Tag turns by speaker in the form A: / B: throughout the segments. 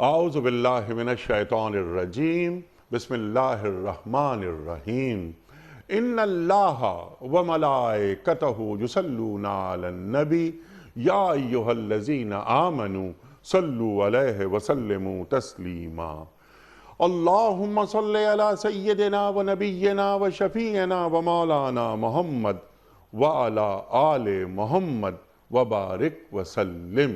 A: اعوذ باللہ من الشیطان الرجیم بسم اللہ الرحمن الرحیم ان اللہ وملائکتہ یصلون علی النبی یا ایہا الذین آمنوا صلوا علیہ وسلموا تسلیما اللہم صلی علی سیدنا و نبینا و شفیعنا و مولانا محمد وعلی آل محمد وبارک وسلم۔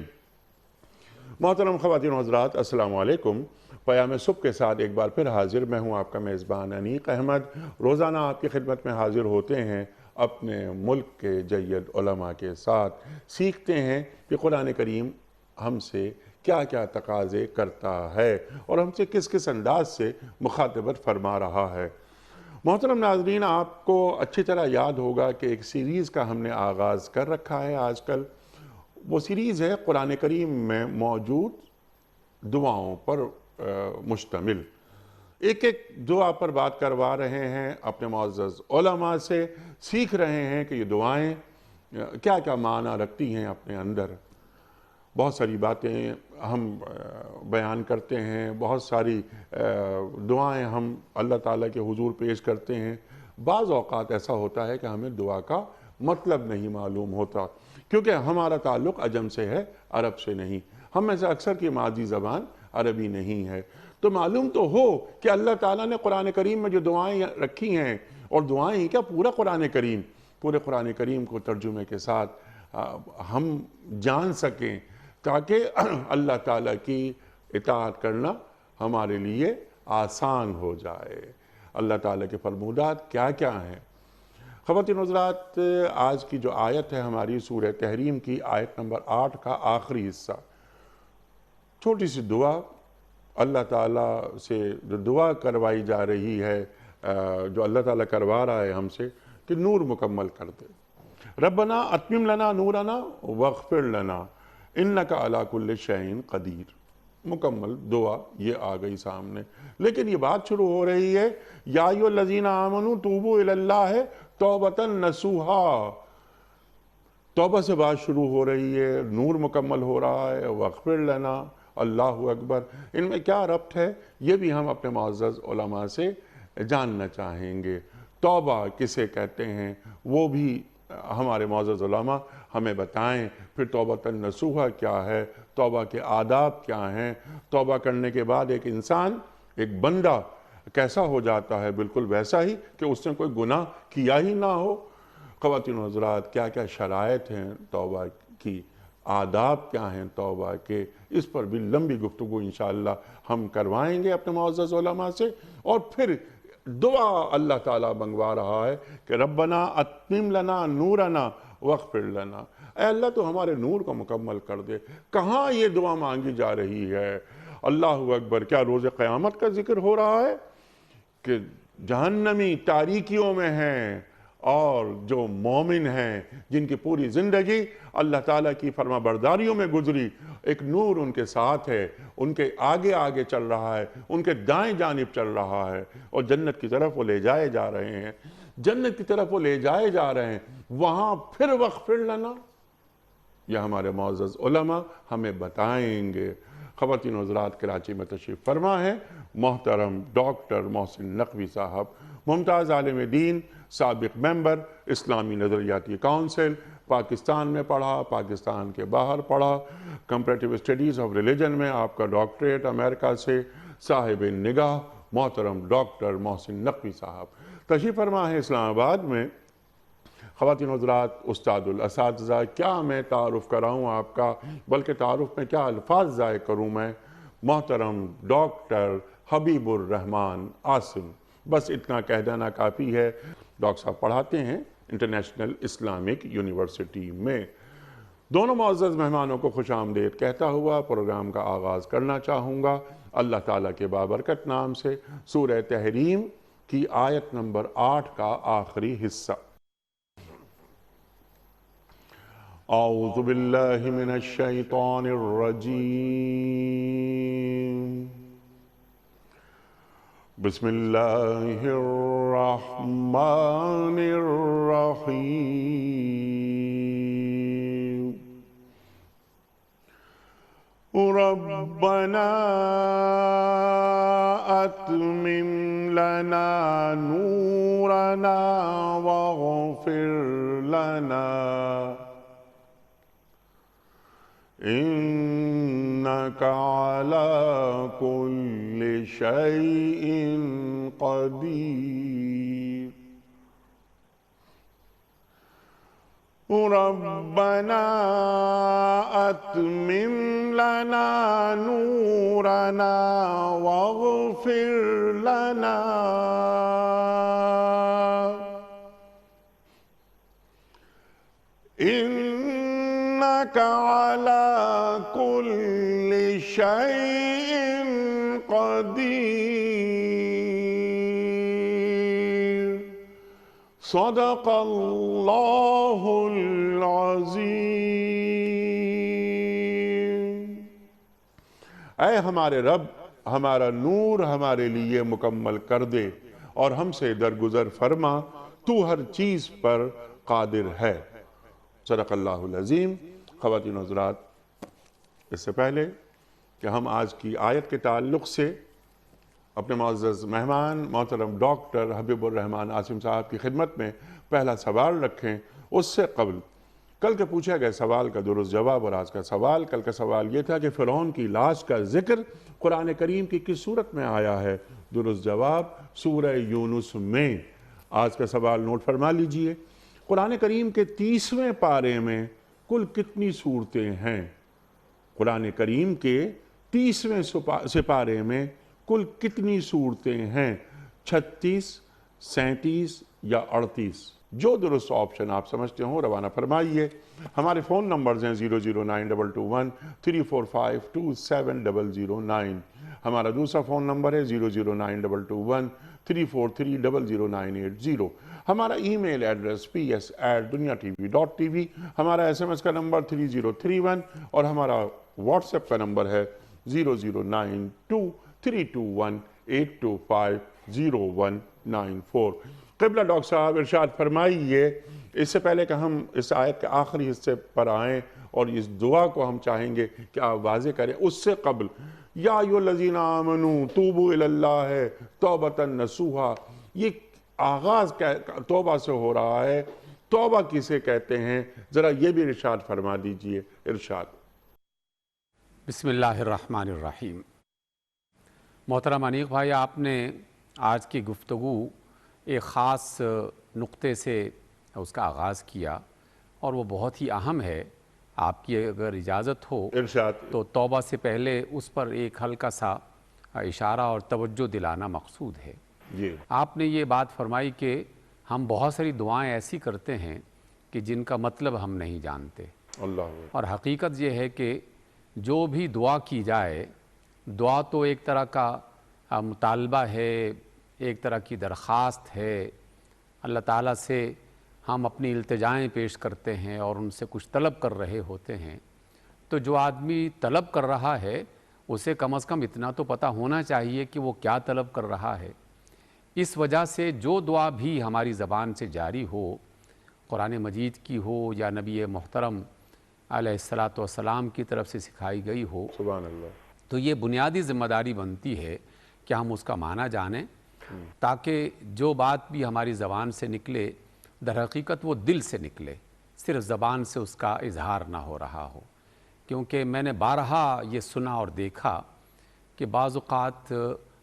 A: محترم خواتین و حضرات، السلام علیکم۔ پیام صبح کے ساتھ ایک بار پھر حاضر میں ہوں آپ کا میزبان انیق احمد۔ روزانہ آپ کی خدمت میں حاضر ہوتے ہیں، اپنے ملک کے جید علماء کے ساتھ سیکھتے ہیں کہ قرآن کریم ہم سے کیا کیا تقاضے کرتا ہے اور ہم سے کس کس انداز سے مخاطبت فرما رہا ہے۔ محترم ناظرین، آپ کو اچھی طرح یاد ہوگا کہ ایک سیریز کا ہم نے آغاز کر رکھا ہے آج کل۔ وہ سیریز ہے قرآن کریم میں موجود دعاؤں پر مشتمل۔ ایک ایک دعا پر بات کروا رہے ہیں اپنے معزز علماء سے، سیکھ رہے ہیں کہ یہ دعائیں کیا کیا معنی رکھتی ہیں اپنے اندر۔ بہت ساری باتیں ہم بیان کرتے ہیں، بہت ساری دعائیں ہم اللہ تعالیٰ کے حضور پیش کرتے ہیں۔ بعض اوقات ایسا ہوتا ہے کہ ہمیں دعا کا مطلب نہیں معلوم ہوتا، کیونکہ ہمارا تعلق عجم سے ہے، عرب سے نہیں۔ ہم میں سے اکثر کی مادری زبان عربی نہیں ہے، تو معلوم تو ہو کہ اللہ تعالیٰ نے قرآن کریم میں جو دعائیں رکھی ہیں، اور دعائیں ہی کیا، پورا پورے قرآن کریم کو ترجمے کے ساتھ ہم جان سکیں، تاکہ اللہ تعالیٰ کی اطاعت کرنا ہمارے لیے آسان ہو جائے۔ اللہ تعالیٰ کے فرمودات کیا کیا ہیں؟ خواتین و حضرات، آج کی جو آیت ہے ہماری سورہ تحریم کی آیت نمبر 8 کا آخری حصہ، چھوٹی سی دعا اللہ تعالیٰ سے جو دعا کروائی جا رہی ہے، جو اللہ تعالیٰ کروا رہا ہے ہم سے کہ نور مکمل کر دے۔ ربنا اتمم لنا نورنا واغفر لنا انک علی کل شیء قدیر۔ مکمل دعا یہ آ گئی سامنے، لیکن یہ بات شروع ہو رہی ہے یا ایھا الذین آمنوا توبوا الی اللہ توبۃ نصوحا۔ توبہ سے بات شروع ہو رہی ہے، نور مکمل ہو رہا ہے، واغفر لنا، اللہ اکبر۔ ان میں کیا ربط ہے، یہ بھی ہم اپنے معزز علماء سے جاننا چاہیں گے۔ توبہ کسے کہتے ہیں وہ بھی ہمارے معزز علماء ہمیں بتائیں۔ پھر توبۃ نصوحا کیا ہے، توبہ کے آداب کیا ہیں، توبہ کرنے کے بعد ایک انسان، ایک بندہ کیسا ہو جاتا ہے، بالکل ویسا ہی کہ اس نے کوئی گناہ کیا ہی نہ ہو۔ خواتین و حضرات، کیا کیا شرائط ہیں توبہ کی، آداب کیا ہیں توبہ کے، اس پر بھی لمبی گفتگو انشاءاللہ ہم کروائیں گے اپنے معزز علماء سے۔ اور پھر دعا اللہ تعالیٰ منگوا رہا ہے کہ ربنا اتمم لنا نورنا واغفر لنا، اے اللہ تو ہمارے نور کو مکمل کر دے۔ کہاں یہ دعا مانگی جا رہی ہے؟ اللہ اکبر! کیا روز قیامت کا ذکر ہو رہا ہے کہ جہنمی تاریکیوں میں ہیں، اور جو مومن ہیں جن کی پوری زندگی اللہ تعالیٰ کی فرما برداریوں میں گزری، ایک نور ان کے ساتھ ہے، ان کے آگے آگے چل رہا ہے، ان کے دائیں جانب چل رہا ہے، اور جنت کی طرف وہ لے جائے جا رہے ہیں، جنت کی طرف وہ لے جائے جا رہے ہیں۔ وہاں پھر واغفر لنا، یہ ہمارے معزز علماء ہمیں بتائیں گے۔ خواتین و حضرات، کراچی میں تشریف فرما ہے محترم ڈاکٹر محسن نقوی صاحب، ممتاز عالم دین، سابق ممبر اسلامی نظریاتی کونسل، پاکستان میں پڑھا، پاکستان کے باہر پڑھا، کمپریٹیو اسٹڈیز آف ریلیجن میں آپ کا ڈاکٹریٹ امریکہ سے، صاحب نگاہ محترم ڈاکٹر محسن نقوی صاحب تشریف فرما ہے اسلام آباد میں۔ خواتین و حضرات، استاد الاساتذہ، کیا میں تعارف کراؤں آپ کا، بلکہ تعارف میں کیا الفاظ ضائع کروں میں، محترم ڈاکٹر حبیب الرحمن عاصم، بس اتنا کہہ دینا کافی ہے۔ ڈاکٹر صاحب پڑھاتے ہیں انٹرنیشنل اسلامک یونیورسٹی میں۔ دونوں معزز مہمانوں کو خوش آمدید کہتا ہوا پروگرام کا آغاز کرنا چاہوں گا اللہ تعالیٰ کے بابرکت نام سے، سورہ تحریم کی آیت نمبر 8 کا آخری حصہ۔ اعوذ باللہ من الشیطان الرجیم، بسم اللہ الرحمن الرحیم۔ ربنا اتمم لنا نورنا واغفر لنا انك على كل شيء قدير ربنا اتمم لنا نورنا واغفر لنا انك على كل شيء قدير صدق اللہ العظیم۔ اے ہمارے رب، ہمارا نور ہمارے لیے مکمل کر دے اور ہم سے درگزر فرما، تو ہر چیز پر قادر ہے۔ صدق اللہ العظیم۔ خواتین و حضرات، اس سے پہلے کہ ہم آج کی آیت کے تعلق سے اپنے معزز مہمان محترم ڈاکٹر حبیب الرحمان عاصم صاحب کی خدمت میں پہلا سوال رکھیں، اس سے قبل کل کے پوچھا گئے سوال کا درست جواب اور آج کا سوال۔ کل کا سوال یہ تھا کہ فرعون کی لاش کا ذکر قرآن کریم کی کس صورت میں آیا ہے؟ درست جواب سورہ یونس میں۔ آج کا سوال نوٹ فرما لیجئے، قرآن کریم کے 30ویں پارے میں کل کتنی صورتیں ہیں؟ قرآن کریم کے 30ویں سپارے میں کل کتنی صورتیں ہیں؟ 36، 37 یا 38؟ جو درست آپشن آپ سمجھتے ہوں روانہ فرمائیے۔ ہمارے فون نمبرز ہیں 0092213452709، ہمارا دوسرا فون نمبر ہے 009221343000980، ہمارا ای میل ایڈریس ps@duniatv.tv، ہمارا SMS کا نمبر 3031 اور ہمارا واٹس ایپ کا نمبر ہے 009232182509194۔ قبلہ ڈاکٹر صاحب ارشاد فرمائیے، اس سے پہلے کہ ہم اس آیت کے آخری حصے پر آئیں اور اس دعا کو ہم چاہیں گے کہ آپ واضح کریں، اس سے قبل یا ایھا الذین آمنوا توبوا الی اللہ توبۃ نصوحا، یہ آغاز توبہ سے ہو رہا ہے، توبہ کسے کہتے ہیں؟ ذرا یہ بھی ارشاد فرما دیجئے۔ ارشاد۔
B: بسم اللہ الرحمن الرحیم۔ محترم انیق بھائی، آپ نے آج کی گفتگو ایک خاص نقطے سے اس کا آغاز کیا اور وہ بہت ہی اہم ہے۔ آپ کی اگر اجازت ہو
A: ارشاد۔
B: تو توبہ سے پہلے اس پر ایک ہلکا سا اشارہ اور توجہ دلانا مقصود ہے۔
A: جی۔
B: آپ نے یہ بات فرمائی کہ ہم بہت ساری دعائیں ایسی کرتے ہیں کہ جن کا مطلب ہم نہیں جانتے،
A: اللہ۔
B: اور حقیقت یہ ہے کہ جو بھی دعا کی جائے، دعا تو ایک طرح کا مطالبہ ہے، ایک طرح کی درخواست ہے، اللہ تعالیٰ سے ہم اپنی التجائیں پیش کرتے ہیں اور ان سے کچھ طلب کر رہے ہوتے ہیں۔ تو جو آدمی طلب کر رہا ہے اسے کم از کم اتنا تو پتہ ہونا چاہیے کہ وہ کیا طلب کر رہا ہے۔ اس وجہ سے جو دعا بھی ہماری زبان سے جاری ہو، قرآن مجید کی ہو یا نبی محترم علیہ السلام کی طرف سے سکھائی گئی ہو،
A: سبحان اللہ،
B: تو یہ بنیادی ذمہ داری بنتی ہے کہ ہم اس کا معنی جانیں، تاکہ جو بات بھی ہماری زبان سے نکلے در حقیقت وہ دل سے نکلے، صرف زبان سے اس کا اظہار نہ ہو رہا ہو۔ کیونکہ میں نے بارہا یہ سنا اور دیکھا کہ بعض اوقات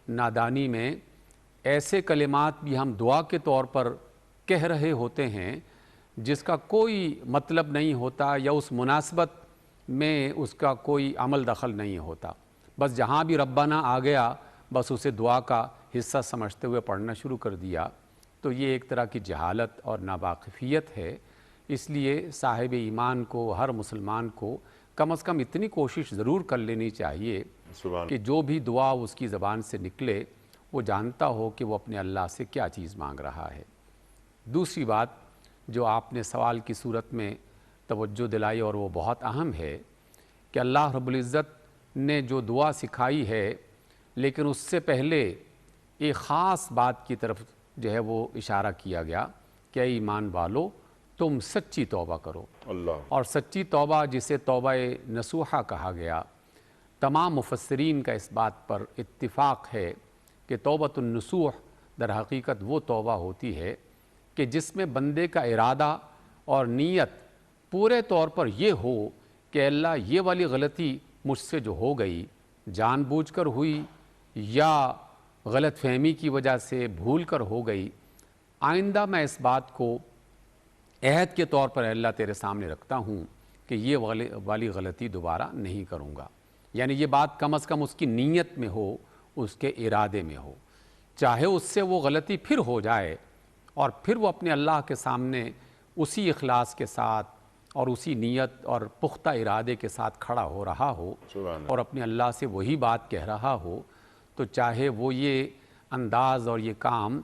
B: نادانی میں ایسے کلمات بھی ہم دعا کے طور پر کہہ رہے ہوتے ہیں جس کا کوئی مطلب نہیں ہوتا، یا اس مناسبت میں اس کا کوئی عمل دخل نہیں ہوتا، بس جہاں بھی ربنا آ گیا بس اسے دعا کا حصہ سمجھتے ہوئے پڑھنا شروع کر دیا۔ تو یہ ایک طرح کی جہالت اور ناواقفیت ہے۔ اس لیے صاحب ایمان کو، ہر مسلمان کو کم از کم اتنی کوشش ضرور کر لینی چاہیے کہ جو بھی دعا اس کی زبان سے نکلے وہ جانتا ہو کہ وہ اپنے اللہ سے کیا چیز مانگ رہا ہے۔ دوسری بات جو آپ نے سوال کی صورت میں توجہ دلائی اور وہ بہت اہم ہے کہ اللہ رب العزت نے جو دعا سکھائی ہے، لیکن اس سے پہلے ایک خاص بات کی طرف جو ہے وہ اشارہ کیا گیا کہ اے ایمان والو تم سچی توبہ کرو۔
A: اللہ۔
B: اور سچی توبہ جسے توبہ نصوحہ کہا گیا، تمام مفسرین کا اس بات پر اتفاق ہے کہ توبۃ النصوح در حقیقت وہ توبہ ہوتی ہے کہ جس میں بندے کا ارادہ اور نیت پورے طور پر یہ ہو کہ اللہ یہ والی غلطی مجھ سے جو ہو گئی، جان بوجھ کر ہوئی یا غلط فہمی کی وجہ سے بھول کر ہو گئی، آئندہ میں اس بات کو عہد کے طور پر اللہ تیرے سامنے رکھتا ہوں کہ یہ والی غلطی دوبارہ نہیں کروں گا۔ یعنی یہ بات کم از کم اس کی نیت میں ہو، اس کے ارادے میں ہو، چاہے اس سے وہ غلطی پھر ہو جائے اور پھر وہ اپنے اللہ کے سامنے اسی اخلاص کے ساتھ اور اسی نیت اور پختہ ارادے کے ساتھ کھڑا ہو رہا ہو اور اپنے اللہ سے وہی بات کہہ رہا ہو، تو چاہے وہ یہ انداز اور یہ کام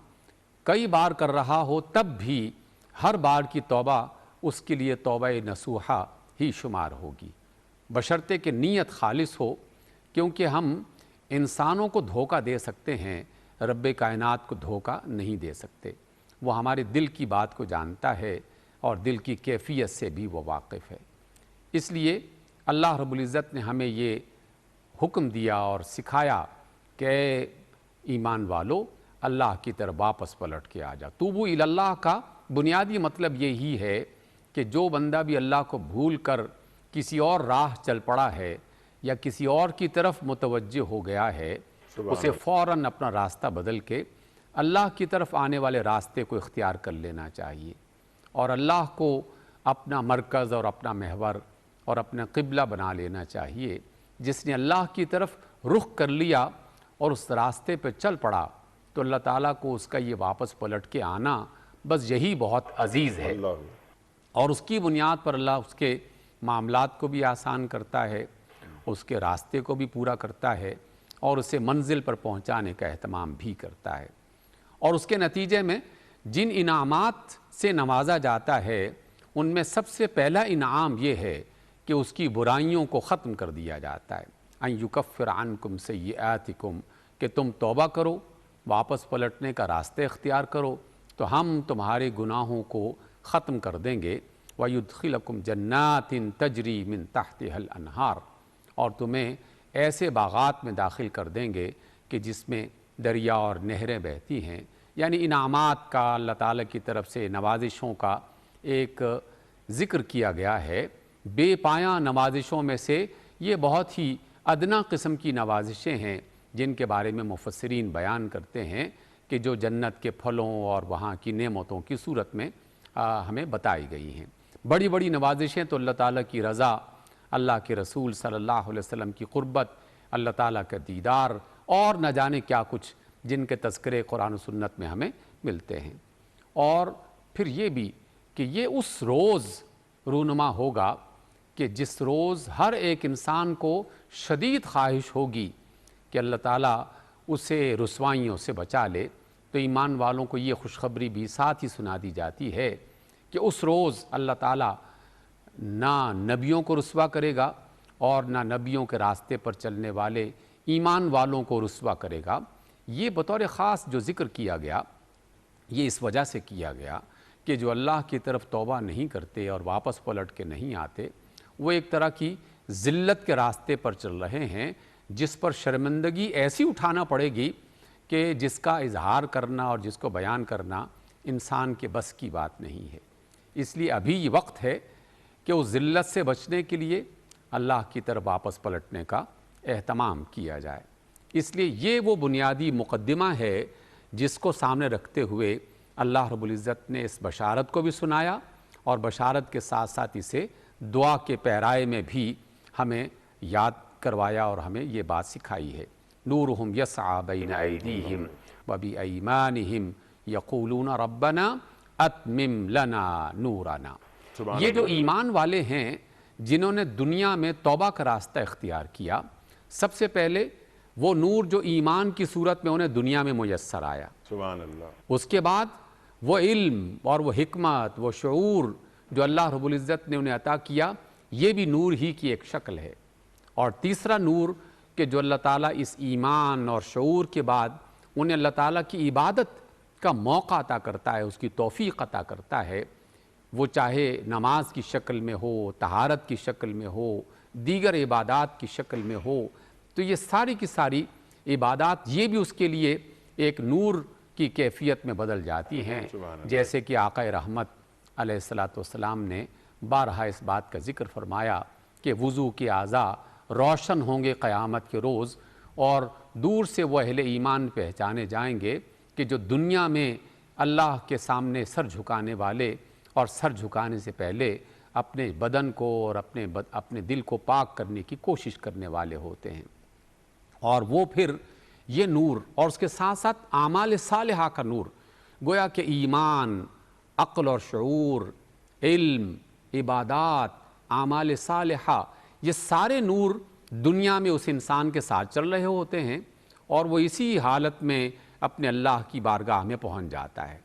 B: کئی بار کر رہا ہو، تب بھی ہر بار کی توبہ اس کے لیے توبہ نصوحہ ہی شمار ہوگی، بشرطے کہ نیت خالص ہو، کیونکہ ہم انسانوں کو دھوکہ دے سکتے ہیں، رب کائنات کو دھوکہ نہیں دے سکتے۔ وہ ہمارے دل کی بات کو جانتا ہے اور دل کی کیفیت سے بھی وہ واقف ہے۔ اس لیے اللہ رب العزت نے ہمیں یہ حکم دیا اور سکھایا کہ اے ایمان والو، اللہ کی طرف واپس پلٹ کے آ جا۔ توبو الی اللہ کا بنیادی مطلب یہی ہے کہ جو بندہ بھی اللہ کو بھول کر کسی اور راہ چل پڑا ہے یا کسی اور کی طرف متوجہ ہو گیا ہے، اسے فوراً اپنا راستہ بدل کے اللہ کی طرف آنے والے راستے کو اختیار کر لینا چاہیے اور اللہ کو اپنا مرکز اور اپنا محور اور اپنا قبلہ بنا لینا چاہیے۔ جس نے اللہ کی طرف رخ کر لیا اور اس راستے پہ چل پڑا تو اللہ تعالیٰ کو اس کا یہ واپس پلٹ کے آنا بس یہی بہت عزیز ہے، اور اس کی بنیاد پر اللہ اس کے معاملات کو بھی آسان کرتا ہے، اس کے راستے کو بھی پورا کرتا ہے اور اسے منزل پر پہنچانے کا اہتمام بھی کرتا ہے۔ اور اس کے نتیجے میں جن انعامات سے نوازا جاتا ہے ان میں سب سے پہلا انعام یہ ہے کہ اس کی برائیوں کو ختم کر دیا جاتا ہے۔ ان یکفر عنکم سیئاتکم، کہ تم توبہ کرو، واپس پلٹنے کا راستہ اختیار کرو تو ہم تمہارے گناہوں کو ختم کر دیں گے۔ وَيُدْخِلَكُمْ جَنَّاتٍ تَجْرِي مِن تَحْتِهَا الْأَنْهَارُ، اور تمہیں ایسے باغات میں داخل کر دیں گے کہ جس میں دریا اور نہریں بہتی ہیں۔ یعنی انعامات کا، اللہ تعالیٰ کی طرف سے نوازشوں کا ایک ذکر کیا گیا ہے۔ بے پایاں نوازشوں میں سے یہ بہت ہی ادنا قسم کی نوازشیں ہیں جن کے بارے میں مفسرین بیان کرتے ہیں کہ جو جنت کے پھلوں اور وہاں کی نعمتوں کی صورت میں ہمیں بتائی گئی ہیں۔ بڑی بڑی نوازشیں تو اللہ تعالیٰ کی رضا، اللہ کے رسول صلی اللہ علیہ وسلم کی قربت، اللہ تعالیٰ کا دیدار اور نہ جانے کیا کچھ جن کے تذکرے قرآن و سنت میں ہمیں ملتے ہیں۔ اور پھر یہ بھی کہ یہ اس روز رونما ہوگا کہ جس روز ہر ایک انسان کو شدید خواہش ہوگی کہ اللہ تعالیٰ اسے رسوائیوں سے بچا لے، تو ایمان والوں کو یہ خوشخبری بھی ساتھ ہی سنا دی جاتی ہے کہ اس روز اللہ تعالیٰ نہ نبیوں کو رسوا کرے گا اور نہ نبیوں کے راستے پر چلنے والے ایمان والوں کو رسوا کرے گا۔ یہ بطور خاص جو ذکر کیا گیا، یہ اس وجہ سے کیا گیا کہ جو اللہ کی طرف توبہ نہیں کرتے اور واپس پلٹ کے نہیں آتے، وہ ایک طرح کی ذلت کے راستے پر چل رہے ہیں جس پر شرمندگی ایسی اٹھانا پڑے گی کہ جس کا اظہار کرنا اور جس کو بیان کرنا انسان کے بس کی بات نہیں ہے۔ اس لیے ابھی یہ وقت ہے کہ اس ذلت سے بچنے کے لیے اللہ کی طرف واپس پلٹنے کا اہتمام کیا جائے۔ اس لیے یہ وہ بنیادی مقدمہ ہے جس کو سامنے رکھتے ہوئے اللہ رب العزت نے اس بشارت کو بھی سنایا اور بشارت کے ساتھ ساتھ اسے دعا کے پیرائے میں بھی ہمیں یاد کروایا اور ہمیں یہ بات سکھائی ہے۔ نورہم یسعی بین ایدیہم وبایمانہم یقولون ربنا اتمم لنا نورنا۔ یہ جو ایمان والے ہیں جنہوں نے دنیا میں توبہ کا راستہ اختیار کیا، سب سے پہلے وہ نور جو ایمان کی صورت میں انہیں دنیا میں میسر آیا،
A: سبحان اللہ،
B: اس کے بعد وہ علم اور وہ حکمت، وہ شعور جو اللہ رب العزت نے انہیں عطا کیا، یہ بھی نور ہی کی ایک شکل ہے۔ اور تیسرا نور کہ جو اللہ تعالیٰ اس ایمان اور شعور کے بعد انہیں اللہ تعالیٰ کی عبادت کا موقع عطا کرتا ہے، اس کی توفیق عطا کرتا ہے، وہ چاہے نماز کی شکل میں ہو، طہارت کی شکل میں ہو، دیگر عبادات کی شکل میں ہو، تو یہ ساری کی ساری عبادات یہ بھی اس کے لیے ایک نور کی کیفیت میں بدل جاتی ہیں، جیسے کہ آقا رحمت علیہ السلام نے بارہا اس بات کا ذکر فرمایا کہ وضو کے اعضاء روشن ہوں گے قیامت کے روز، اور دور سے وہ اہل ایمان پہچانے جائیں گے کہ جو دنیا میں اللہ کے سامنے سر جھکانے والے اور سر جھکانے سے پہلے اپنے بدن کو اور اپنے دل کو پاک کرنے کی کوشش کرنے والے ہوتے ہیں۔ اور وہ پھر یہ نور اور اس کے ساتھ ساتھ اعمال صالحہ کا نور، گویا کہ ایمان، عقل اور شعور، علم، عبادات، اعمال صالحہ، یہ سارے نور دنیا میں اس انسان کے ساتھ چل رہے ہوتے ہیں اور وہ اسی حالت میں اپنے اللہ کی بارگاہ میں پہنچ جاتا ہے۔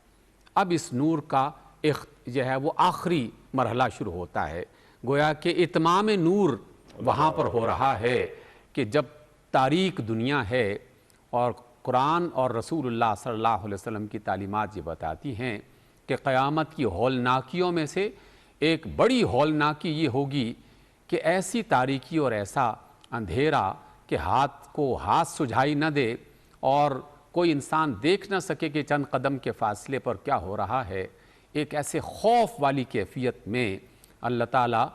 B: اب اس نور کا جو ہے وہ آخری مرحلہ شروع ہوتا ہے، گویا کہ اتمام نور وہاں پر ہو رہا ہے کہ جب تاریک دنیا ہے، اور قرآن اور رسول اللہ صلی اللہ علیہ وسلم کی تعلیمات یہ بتاتی ہیں کہ قیامت کی ہولناکیوں میں سے ایک بڑی ہولناکی یہ ہوگی کہ ایسی تاریکی اور ایسا اندھیرا کہ ہاتھ سجھائی نہ دے اور کوئی انسان دیکھ نہ سکے کہ چند قدم کے فاصلے پر کیا ہو رہا ہے۔ ایک ایسے خوف والی کیفیت میں اللہ تعالیٰ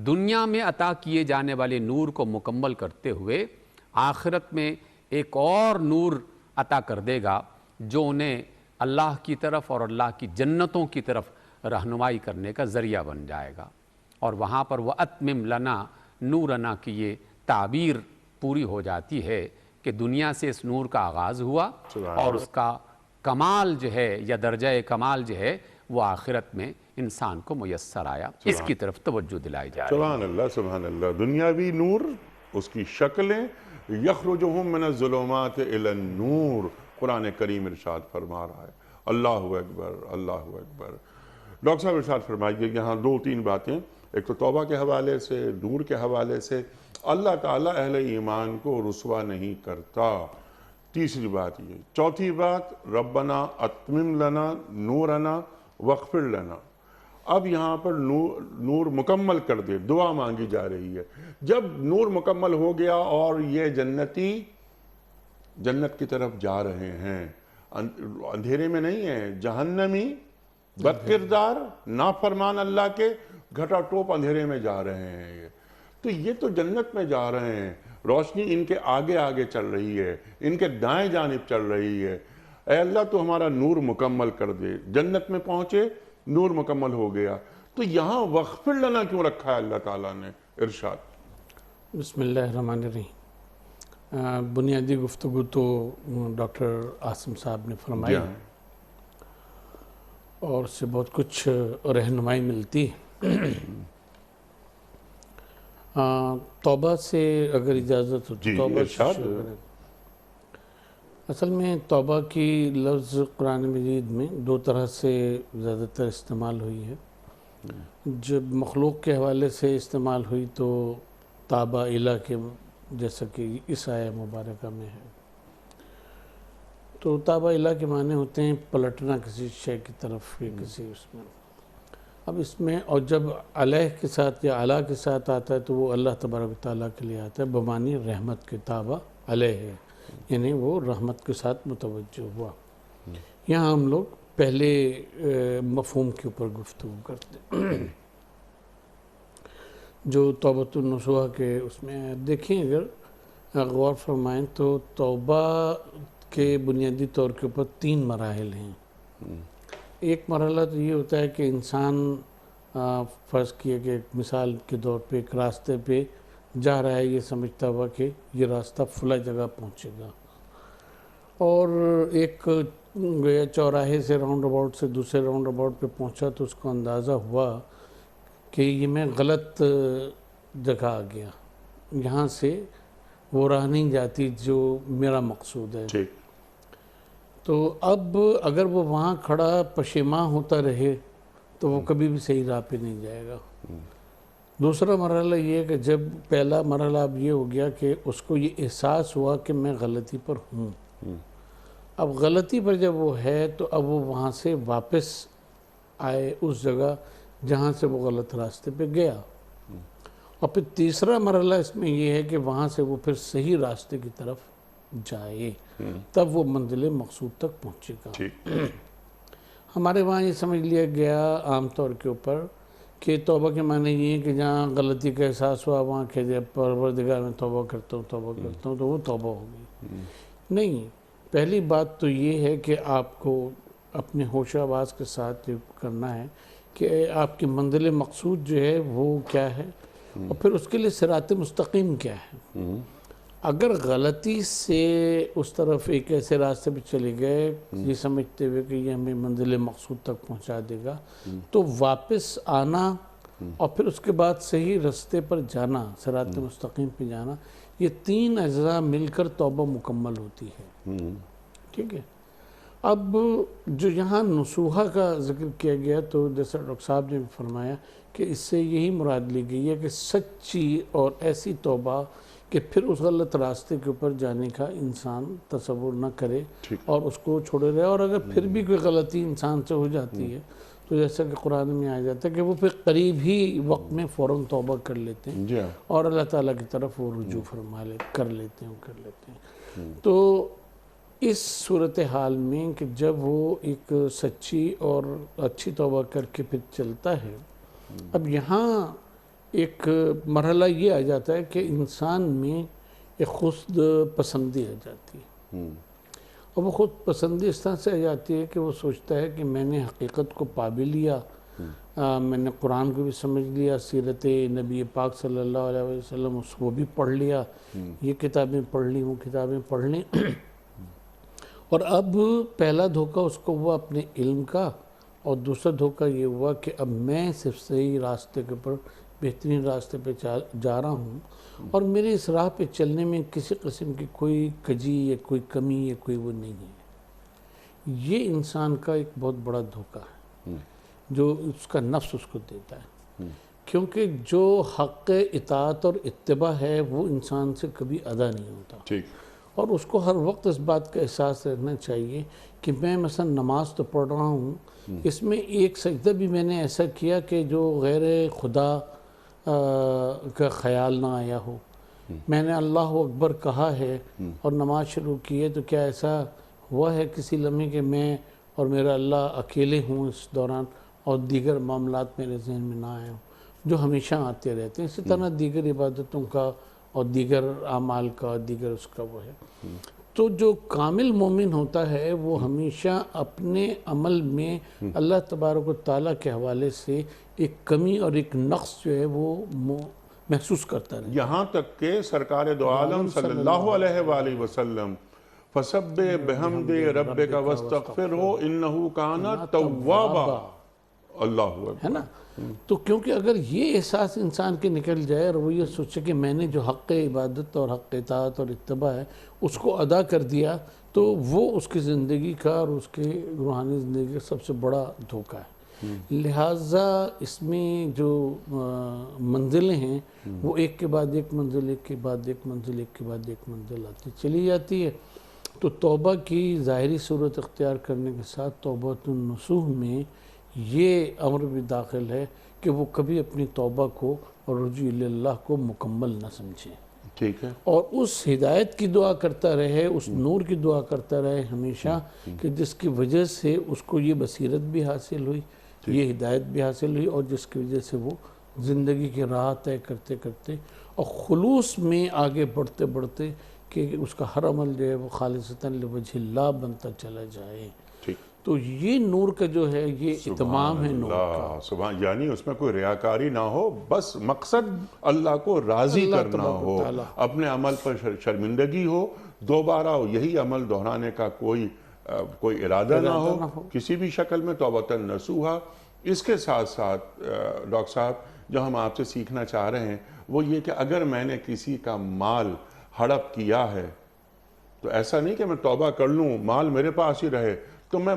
B: دنیا میں عطا کیے جانے والے نور کو مکمل کرتے ہوئے آخرت میں ایک اور نور عطا کر دے گا جو انہیں اللہ کی طرف اور اللہ کی جنتوں کی طرف رہنمائی کرنے کا ذریعہ بن جائے گا۔ اور وہاں پر وَأَتْمِمْ لَنَا نُورَنَا کی یہ تعبیر پوری ہو جاتی ہے کہ دنیا سے اس نور کا آغاز ہوا اور اس کا کمال جو ہے یا درجہ کمال جو ہے وہ آخرت میں انسان کو میسر آیا۔ اس کی طرف توجہ دلائی جا رہی ہے۔
A: سبحان اللہ سبحان اللہ۔ دنیاوی نور، اس کی شکلیں، یخرجہم من الظلمات الی النور، قرآن کریم ارشاد فرما رہا ہے۔ اللہ اکبر اللہ اکبر۔ ڈاکٹر صاحب ارشاد فرمائیے، یہاں دو تین باتیں، ایک تو توبہ کے حوالے سے، نور کے حوالے سے، اللہ تعالیٰ اہل ایمان کو رسوا نہیں کرتا، تیسری بات یہ۔ چوتھی بات، ربنا اتمم لنا نورنا واغفر لنا۔ اب یہاں پر نور مکمل کر دے، دعا مانگی جا رہی ہے۔ جب نور مکمل ہو گیا اور یہ جنتی جنت کی طرف جا رہے ہیں، اندھیرے میں نہیں ہیں، جہنمی بد کردار نافرمان اللہ کے گھٹا ٹوپ اندھیرے میں جا رہے ہیں۔ یہ تو جنت میں جا رہے ہیں، روشنی ان کے آگے آگے چل رہی ہے، ان کے دائیں جانب چل رہی ہے۔ اے اللہ تو ہمارا نور مکمل کر دے۔ جنت میں پہنچے، نور مکمل ہو گیا، تو یہاں واغفر لنا کیوں رکھا ہے اللہ تعالیٰ نے؟ ارشاد۔
C: بسم اللہ الرحمن الرحیم۔ بنیادی گفتگو تو ڈاکٹر عاصم صاحب نے فرمائی اور اس سے بہت کچھ رہنمائی ملتی ہے۔ توبہ سے اگر اجازت ہو تو توبہ سے شروع کریں۔ اصل میں توبہ کی لفظ قرآن مجید میں دو طرح سے زیادہ تر استعمال ہوئی ہے۔ جب مخلوق کے حوالے سے استعمال ہوئی تو تابہ الہ کے، جیسا کہ اس آیہ مبارکہ میں ہے، تو تابہ الہ کے معنی ہوتے ہیں پلٹنا کسی شے کی طرف یا کسی اس میں۔ اب اس میں اور جب علیہ کے ساتھ یا علا کے ساتھ آتا ہے تو وہ اللہ تبارک و تعالیٰ کے لیے آتا ہے بمعنی رحمت کے، تابہ علیہ ہے، یعنی وہ رحمت کے ساتھ متوجہ ہوا۔ یہاں ہم لوگ پہلے مفہوم کے اوپر گفتگو کرتے ہیں جو توبۃ النصوح کے اس میں دیکھیں، اگر غور فرمائیں تو توبہ کے بنیادی طور کے اوپر تین مراحل ہیں۔ ایک مرحلہ تو یہ ہوتا ہے کہ انسان فرض کیا کہ ایک مثال کے طور پہ ایک راستے پہ جا رہا ہے، یہ سمجھتا ہوا کہ یہ راستہ فلاں جگہ پہنچے گا، اور ایک گویا چوراہے سے راؤنڈ اباؤٹ سے دوسرے راؤنڈ اباؤٹ پہ پہنچا تو اس کو اندازہ ہوا کہ یہ میں غلط جگہ آ گیا، یہاں سے وہ راہ نہیں جاتی جو میرا مقصود ہے۔ تو اب اگر وہ وہاں کھڑا پشیماں ہوتا رہے تو وہ کبھی بھی صحیح راہ پہ نہیں جائے گا۔ دوسرا مرحلہ یہ ہے کہ جب پہلا مرحلہ اب یہ ہو گیا کہ اس کو یہ احساس ہوا کہ میں غلطی پر ہوں، اب غلطی پر جب وہ ہے تو اب وہ وہاں سے واپس آئے اس جگہ جہاں سے وہ غلط راستے پہ گیا، اور پھر تیسرا مرحلہ اس میں یہ ہے کہ وہاں سے وہ پھر صحیح راستے کی طرف جائے، تب وہ منزل مقصود تک پہنچے گا۔
A: ٹھیک،
C: ہمارے وہاں یہ سمجھ لیا گیا عام طور کے اوپر کہ توبہ کے معنی یہ ہے کہ جہاں غلطی کا احساس ہوا وہاں کہ جب پروردگار میں توبہ کرتا ہوں تو وہ توبہ ہوگی۔ نہیں، پہلی بات تو یہ ہے کہ آپ کو اپنے ہوش آواز کے ساتھ یہ کرنا ہے کہ آپ کی منزل مقصود جو ہے وہ کیا ہے، اور پھر اس کے لیے صراط مستقیم کیا ہے۔ اگر غلطی سے اس طرف ایک ایسے راستے پہ چلے گئے یہ سمجھتے ہوئے کہ یہ ہمیں منزل مقصود تک پہنچا دے گا، تو واپس آنا اور پھر اس کے بعد صحیح راستے پر جانا، صراط مستقیم پہ جانا، یہ تین اجزاء مل کر توبہ مکمل ہوتی ہے۔ ٹھیک ہے، اب جو یہاں نصوحہ کا ذکر کیا گیا تو جیسا ڈاکٹر صاحب نے فرمایا کہ اس سے یہی مراد لی گئی ہے کہ سچی اور ایسی توبہ کہ پھر اس غلط راستے کے اوپر جانے کا انسان تصور نہ کرے اور اس کو چھوڑے رہے، اور اگر پھر بھی کوئی غلطی انسان سے ہو جاتی ہے تو جیسا کہ قرآن میں آ جاتا ہے کہ وہ پھر قریب ہی وقت میں فوراً توبہ کر لیتے ہیں اور اللہ تعالیٰ کی طرف وہ رجوع کر لیتے ہیں۔ تو اس صورتحال میں کہ جب وہ ایک سچی اور اچھی توبہ کر کے پھر چلتا ہے، اب یہاں ایک مرحلہ یہ آ جاتا ہے کہ انسان میں ایک خود پسندی آ جاتی ہے، اور وہ خود پسندی اس طرح سے آ جاتی ہے کہ وہ سوچتا ہے کہ میں نے حقیقت کو پا بھی لیا، میں نے قرآن کو بھی سمجھ لیا، سیرت نبی پاک صلی اللہ علیہ وسلم اس کو بھی پڑھ لیا، یہ کتابیں پڑھ لی، وہ کتابیں پڑھ لیں، اور اب پہلا دھوکہ اس کو ہوا اپنے علم کا، اور دوسرا دھوکہ یہ ہوا کہ اب میں صرف صحیح راستے کے اوپر بہترین راستے پہ جا رہا ہوں، اور میرے اس راہ پہ چلنے میں کسی قسم کی کوئی کجی یا کوئی کمی یا کوئی وہ نہیں ہے۔ یہ انسان کا ایک بہت بڑا دھوکہ ہے جو اس کا نفس اس کو دیتا ہے، کیونکہ جو حق اطاعت اور اتباع ہے وہ انسان سے کبھی ادا نہیں ہوتا، اور اس کو ہر وقت اس بات کا احساس رہنا چاہیے کہ میں مثلا نماز تو پڑھ رہا ہوں، اس میں ایک سجدہ بھی میں نے ایسا کیا کہ جو غیر خدا کا خیال نہ آیا ہو، میں نے اللہ اکبر کہا ہے اور نماز شروع کی ہے، تو کیا ایسا ہوا ہے کسی لمحے کہ میں اور میرا اللہ اکیلے ہوں اس دوران اور دیگر معاملات میرے ذہن میں نہ آئے ہوں، جو ہمیشہ آتے رہتے ہیں، اسی طرح دیگر عبادتوں کا اور دیگر اعمال کا دیگر اس کا وہ ہے۔ تو جو کامل مومن ہوتا ہے وہ ہمیشہ اپنے عمل میں اللہ تبارک و تعالیٰ کے حوالے سے ایک کمی اور ایک نقص جو ہے وہ محسوس کرتا رہے،
A: یہاں تک کہ سرکار دو عالم صلی اللہ علیہ وآلہ وسلم فَسَبِّحْ بِحَمْدِ رَبِّكَ وَاسْتَغْفِرْهُ إِنَّهُ كَانَ تَوَّابًا، اللہ
C: ہے نا؟ تو کیونکہ اگر یہ احساس انسان کے نکل جائے اور وہ یہ سوچے کہ میں نے جو حق عبادت اور حق اطاعت اور اتباع ہے اس کو ادا کر دیا، تو وہ اس کی زندگی کا اور اس کے روحانی زندگی کا سب سے بڑا دھوکہ ہے۔ لہٰذا اس میں جو منزلیں ہیں وہ ایک کے بعد ایک منزل، ایک کے بعد ایک منزل، ایک کے بعد ایک منزل آتی چلی جاتی ہے۔ تو توبہ کی ظاہری صورت اختیار کرنے کے ساتھ توبۃ النصوح میں یہ امر بھی داخل ہے کہ وہ کبھی اپنی توبہ کو اور رجوع اللہ کو مکمل نہ سمجھے،
A: ٹھیک ہے،
C: اور اس ہدایت کی دعا کرتا رہے، اس نور کی دعا کرتا رہے ہمیشہ، کہ جس کی وجہ سے اس کو یہ بصیرت بھی حاصل ہوئی، یہ ہدایت بھی حاصل ہوئی، اور جس کی وجہ سے وہ زندگی کی راہ طے کرتے کرتے اور خلوص میں آگے بڑھتے بڑھتے کہ اس کا ہر عمل جو ہے وہ خالصتاً لوجہ اللہ بنتا چلا جائے۔ تو یہ نور کا جو ہے یہ اتمام ہے نور کا،
A: سبحان، یعنی اس میں کوئی ریاکاری نہ ہو، بس مقصد اللہ کو راضی کرنا ہو، اپنے عمل پر شرمندگی ہو، دوبارہ یہی عمل دہرانے کا کوئی ارادہ نہ ہو کسی بھی شکل میں، توبۃ النصوحہ۔ اس کے ساتھ ساتھ ڈاکٹر صاحب جو ہم آپ سے سیکھنا چاہ رہے ہیں وہ یہ کہ اگر میں نے کسی کا مال ہڑپ کیا ہے تو ایسا نہیں کہ میں توبہ کر لوں مال میرے پاس ہی رہے، تو میں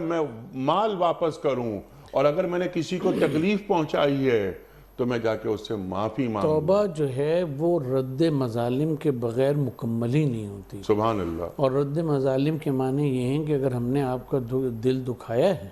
A: مال واپس کروں، اور اگر میں نے کسی کو تکلیف پہنچائی ہے تو میں جا کے اس سے معافی مانگوں۔
C: توبہ جو ہے وہ رد مظالم کے بغیر مکمل ہی نہیں ہوتی،
A: سبحان اللہ۔
C: اور رد مظالم کے معنی یہ ہیں کہ اگر ہم نے آپ کا دل دکھایا ہے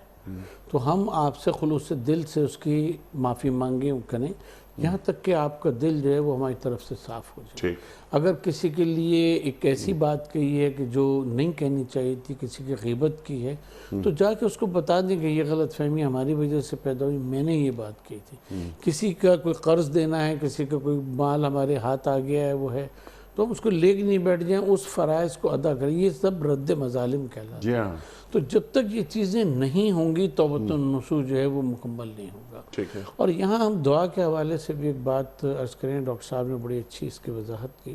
C: تو ہم آپ سے خلوص دل سے اس کی معافی مانگیں کریں، یہاں تک کہ آپ کا دل جو ہے وہ ہماری طرف سے صاف ہو جائے.
A: ٹھیک.
C: اگر کسی کے لیے ایک ایسی بات کہی ہے کہ جو نہیں کہنی چاہیے تھی، کسی کی غیبت کی ہے، تو جا کے اس کو بتا دیں کہ یہ غلط فہمی ہماری وجہ سے پیدا ہوئی، میں نے یہ بات کی تھی. کسی کا کوئی قرض دینا ہے، کسی کا کوئی مال ہمارے ہاتھ آ گیا ہے وہ ہے، تو ہم اس کو لے کے نہیں بیٹھ جائیں، اس فرائض کو ادا کریں. یہ سب رد مظالم کہلاتا ہے.
A: جی ہاں.
C: تو جب تک یہ چیزیں نہیں ہوں گی توبۃ النصوح جو ہے وہ مکمل نہیں ہوگا.
A: ٹھیک ہے.
C: اور یہاں ہم دعا کے حوالے سے بھی ایک بات عرض کریں، ڈاکٹر صاحب نے بڑی اچھی اس کی وضاحت کی.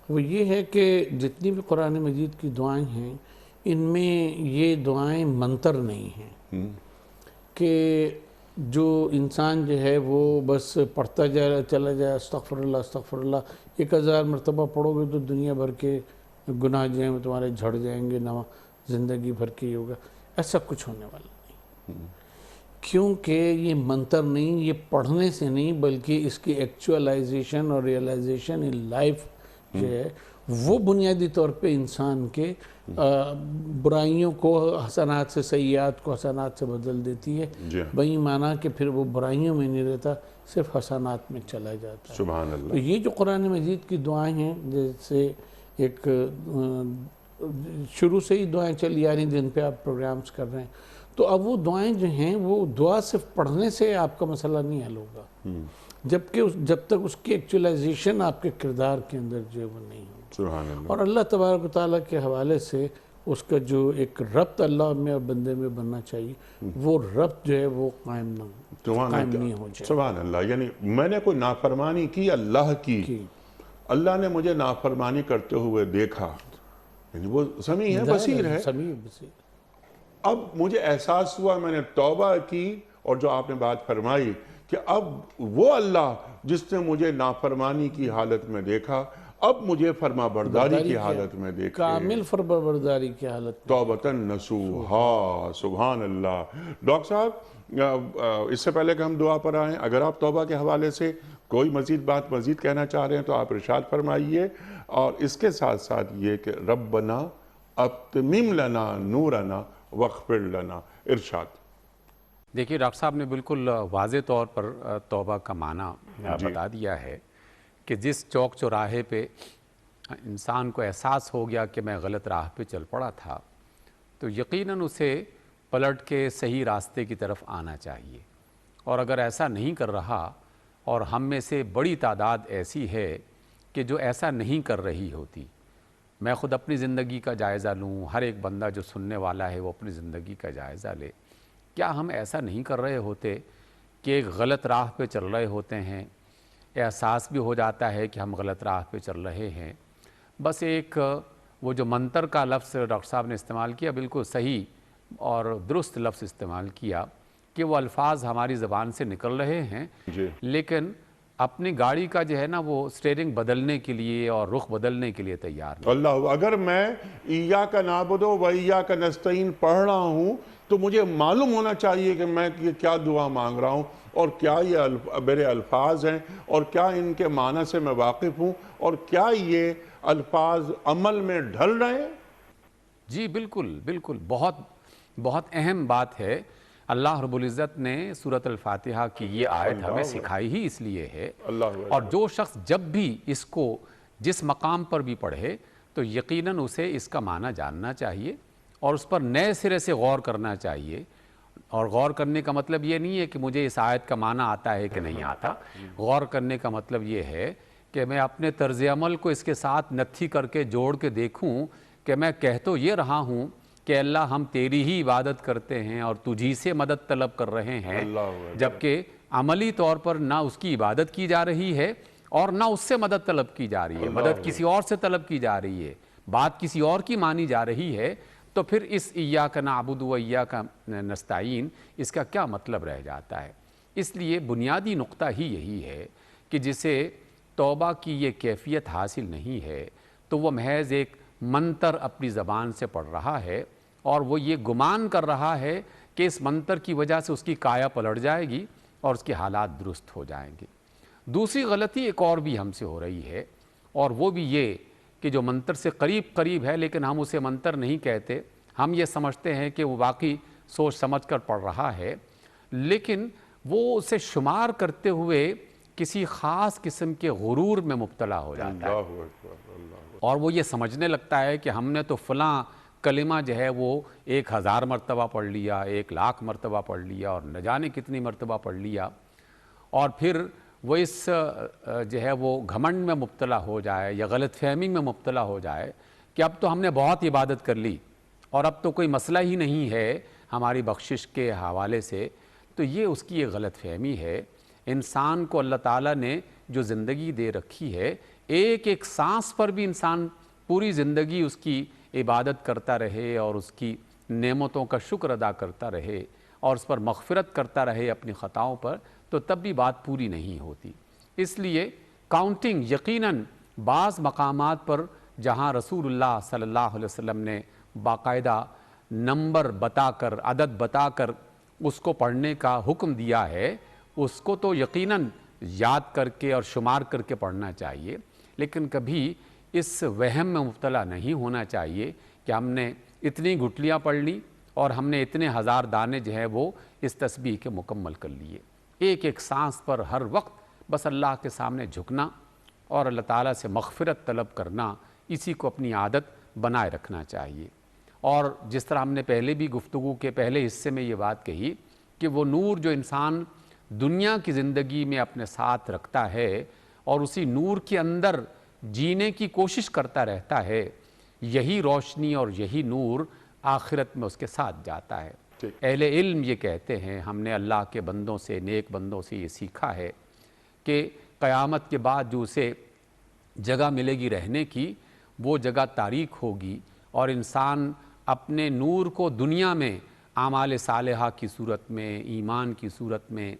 C: وہ یہ ہے کہ جتنی بھی قرآن مجید کی دعائیں ہیں ان میں یہ دعائیں منتر نہیں ہیں کہ جو انسان جو ہے وہ بس پڑھتا چلا جائے استغفر اللہ استغفر اللہ 1000 مرتبہ پڑھو گے تو دنیا بھر کے گناہ جو ہیں وہ تمہارے جھڑ جائیں گے، نہ زندگی بھر کے ہوگا. ایسا کچھ ہونے والا نہیں، کیونکہ یہ منتر نہیں، یہ پڑھنے سے نہیں بلکہ اس کی ایکچوالائزیشن اور ریئلائزیشن ان لائف جو ہے وہ بنیادی طور پہ انسان کے برائیوں کو حسنات سے، سیئات کو حسنات سے بدل دیتی ہے. بہی معنی کہ پھر وہ برائیوں میں نہیں رہتا، صرف حسنات میں چلا جاتا ہے.
A: سبحان اللہ.
C: تو یہ جو قرآن مجید کی دعائیں ہیں، جیسے ایک شروع سے ہی دعائیں چلی آ رہی ہیں جن پہ آپ پروگرامز کر رہے ہیں، تو اب وہ دعائیں جو ہیں وہ دعا صرف پڑھنے سے آپ کا مسئلہ نہیں حل ہوگا، جبکہ جب تک اس کی ایکچولائزیشن آپ کے کردار کے اندر جو ہے وہ نہیں ہوگی.
A: سبحان اللہ.
C: اور اللہ تبارک و تعالیٰ کے حوالے سے اس کا جو ایک ربط اللہ میں اور بندے میں بننا چاہیے، وہ ربط جو ہے وہ قائم نہیں ہو جائے.
A: سبحان اللہ. یعنی میں نے کوئی نافرمانی کی اللہ کی، اللہ نے مجھے نافرمانی کرتے ہوئے دیکھا، یعنی وہ سمیع ہے، بصیر ہے. اب مجھے احساس ہوا، میں نے توبہ کی، اور جو آپ نے بات فرمائی کہ اب وہ اللہ جس نے مجھے نافرمانی کی حالت میں دیکھا اب مجھے فرما برداری کی حالت میں دیکھے،
C: کامل فرما برداری کی حالت،
A: توبۃ نصوحا. سبحان اللہ. ڈاکٹر صاحب اس سے پہلے کہ ہم دعا پر آئیں، اگر آپ توبہ کے حوالے سے کوئی مزید کہنا چاہ رہے ہیں تو آپ ارشاد فرمائیے. اور اس کے ساتھ ساتھ یہ کہ ربنا اتمم لنا نورنا واغفر لنا. ارشاد.
B: دیکھیے ڈاکٹر صاحب نے بالکل واضح طور پر توبہ کا معنی بتا دیا ہے کہ جس چوک چوراہے پہ انسان کو احساس ہو گیا کہ میں غلط راہ پہ چل پڑا تھا تو یقیناً اسے پلٹ کے صحیح راستے کی طرف آنا چاہیے. اور اگر ایسا نہیں کر رہا، اور ہم میں سے بڑی تعداد ایسی ہے کہ جو ایسا نہیں کر رہی ہوتی، میں خود اپنی زندگی کا جائزہ لوں، ہر ایک بندہ جو سننے والا ہے وہ اپنی زندگی کا جائزہ لے، کیا ہم ایسا نہیں کر رہے ہوتے کہ ایک غلط راہ پہ چل رہے ہوتے ہیں، احساس بھی ہو جاتا ہے کہ ہم غلط راہ پہ چل رہے ہیں، بس ایک وہ جو منتر کا لفظ ڈاکٹر صاحب نے استعمال کیا بالکل صحیح اور درست لفظ استعمال کیا کہ وہ الفاظ ہماری زبان سے نکل رہے ہیں لیکن اپنی گاڑی کا جو ہے نا وہ سٹیئرنگ بدلنے کے لیے اور رخ بدلنے کے لیے تیار نہیں.
A: اللہ، اگر میں ایاک نعبد و ایاک نستعین پڑھ رہا ہوں تو مجھے معلوم ہونا چاہیے کہ میں کیا دعا مانگ رہا ہوں، اور کیا یہ میرے الفاظ ہیں، اور کیا ان کے معنی سے میں واقف ہوں، اور کیا یہ الفاظ عمل میں ڈھل رہے ہیں.
B: جی بالکل بالکل، بہت اہم بات ہے. اللہ رب العزت نے سورۃ الفاتحہ کی یہ آیت ہمیں سکھائی ہی اس لیے ہے، اور جو شخص جب بھی اس کو جس مقام پر بھی پڑھے تو یقیناً اسے اس کا معنی جاننا چاہیے اور اس پر نئے سرے سے غور کرنا چاہیے. اور غور کرنے کا مطلب یہ نہیں ہے کہ مجھے اس آیت کا معنی آتا ہے کہ نہیں آتا. غور کرنے کا مطلب یہ ہے کہ میں اپنے طرز عمل کو اس کے ساتھ نتھی کر کے جوڑ کے دیکھوں کہ میں کہہ تو یہ رہا ہوں کہ اللہ ہم تیری ہی عبادت کرتے ہیں اور تجھی سے مدد طلب کر رہے ہیں، جبکہ عملی طور پر نہ اس کی عبادت کی جا رہی ہے اور نہ اس سے مدد طلب کی جا رہی ہے، مدد کسی اور سے طلب کی جا رہی ہے، بات کسی اور کی مانی جا رہی ہے. تو پھر اس ایاک نعبد و ایاک نستعین اس کا کیا مطلب رہ جاتا ہے؟ اس لیے بنیادی نقطہ ہی یہی ہے کہ جسے توبہ کی یہ کیفیت حاصل نہیں ہے تو وہ محض ایک منتر اپنی زبان سے پڑھ رہا ہے اور وہ یہ گمان کر رہا ہے کہ اس منتر کی وجہ سے اس کی کایا پلٹ جائے گی اور اس کے حالات درست ہو جائیں گے. دوسری غلطی ایک اور بھی ہم سے ہو رہی ہے، اور وہ بھی یہ کہ جو منتر سے قریب ہے لیکن ہم اسے منتر نہیں کہتے، ہم یہ سمجھتے ہیں کہ وہ واقعی سوچ سمجھ کر پڑھ رہا ہے، لیکن وہ اسے شمار کرتے ہوئے کسی خاص قسم کے غرور میں مبتلا ہو جاتا ہے،
A: اللہ اکبر، اللہ
B: اور وہ یہ سمجھنے لگتا ہے کہ ہم نے تو فلاں کلمہ جو ہے وہ 1000 مرتبہ پڑھ لیا، 1,00,000 مرتبہ پڑھ لیا، اور نہ جانے کتنی مرتبہ پڑھ لیا، اور پھر وہ اس جو ہے وہ گھمنڈ میں مبتلا ہو جائے یا غلط فہمی میں مبتلا ہو جائے کہ اب تو ہم نے بہت عبادت کر لی اور اب تو کوئی مسئلہ ہی نہیں ہے ہماری بخشش کے حوالے سے. تو یہ اس کی ایک غلط فہمی ہے. انسان کو اللہ تعالیٰ نے جو زندگی دے رکھی ہے، ایک ایک سانس پر بھی انسان پوری زندگی اس کی عبادت کرتا رہے اور اس کی نعمتوں کا شکر ادا کرتا رہے اور اس پر مغفرت کرتا رہے اپنی خطاؤں پر، تو تب بھی بات پوری نہیں ہوتی. اس لیے کاؤنٹنگ یقیناً بعض مقامات پر جہاں رسول اللہ صلی اللہ علیہ وسلم نے باقاعدہ نمبر بتا کر، عدد بتا کر اس کو پڑھنے کا حکم دیا ہے، اس کو تو یقیناً یاد کر کے اور شمار کر کے پڑھنا چاہیے، لیکن کبھی اس وہم میں مبتلا نہیں ہونا چاہیے کہ ہم نے اتنی گٹھلیاں پڑھ لی اور ہم نے اتنے 1000 دانے جو ہے وہ اس تسبیح کے مکمل کر لیے. ایک ایک سانس پر ہر وقت بس اللہ کے سامنے جھکنا اور اللہ تعالیٰ سے مغفرت طلب کرنا، اسی کو اپنی عادت بنائے رکھنا چاہیے. اور جس طرح ہم نے پہلے بھی گفتگو کے پہلے حصے میں یہ بات کہی کہ وہ نور جو انسان دنیا کی زندگی میں اپنے ساتھ رکھتا ہے اور اسی نور کے اندر جینے کی کوشش کرتا رہتا ہے، یہی روشنی اور یہی نور آخرت میں اس کے ساتھ جاتا ہے. اہل علم یہ کہتے ہیں، ہم نے اللہ کے بندوں سے، نیک بندوں سے یہ سیکھا ہے کہ قیامت کے بعد جو اسے جگہ ملے گی رہنے کی، وہ جگہ تاریک ہوگی اور انسان اپنے نور کو دنیا میں اعمال صالحہ کی صورت میں، ایمان کی صورت میں،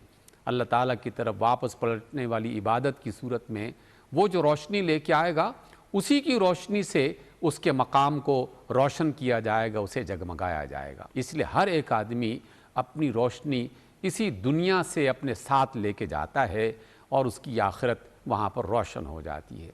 B: اللہ تعالیٰ کی طرف واپس پلٹنے والی عبادت کی صورت میں وہ جو روشنی لے کے آئے گا، اسی کی روشنی سے اس کے مقام کو روشن کیا جائے گا، اسے جگمگایا جائے گا. اس لیے ہر ایک آدمی اپنی روشنی اسی دنیا سے اپنے ساتھ لے کے جاتا ہے اور اس کی آخرت وہاں پر روشن ہو جاتی ہے.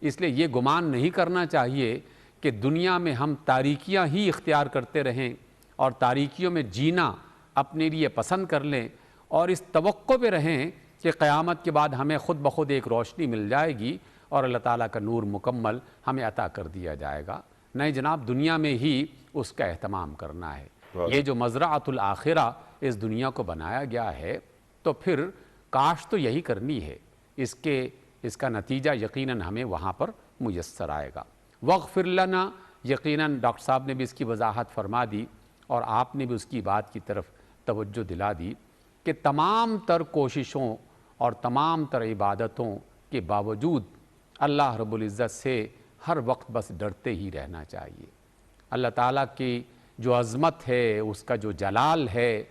B: اس لیے یہ گمان نہیں کرنا چاہیے کہ دنیا میں ہم تاریکیاں ہی اختیار کرتے رہیں اور تاریکیوں میں جینا اپنے لیے پسند کر لیں اور اس توقع پہ رہیں کہ قیامت کے بعد ہمیں خود بخود ایک روشنی مل جائے گی اور اللہ تعالیٰ کا نور مکمل ہمیں عطا کر دیا جائے گا. نہیں جناب، دنیا میں ہی اس کا اہتمام کرنا ہے. یہ جو مزرعۃ الآخرہ اس دنیا کو بنایا گیا ہے، تو پھر کاشت تو یہی کرنی ہے. اس کا نتیجہ یقیناً ہمیں وہاں پر میسر آئے گا. وغفر لنا، یقیناً ڈاکٹر صاحب نے بھی اس کی وضاحت فرما دی اور آپ نے بھی اس کی بات کی طرف توجہ دلا دی کہ تمام تر کوششوں اور تمام تر عبادتوں کے باوجود اللہ رب العزت سے ہر وقت بس ڈرتے ہی رہنا چاہیے. اللہ تعالیٰ کی جو عظمت ہے، اس کا جو جلال ہے،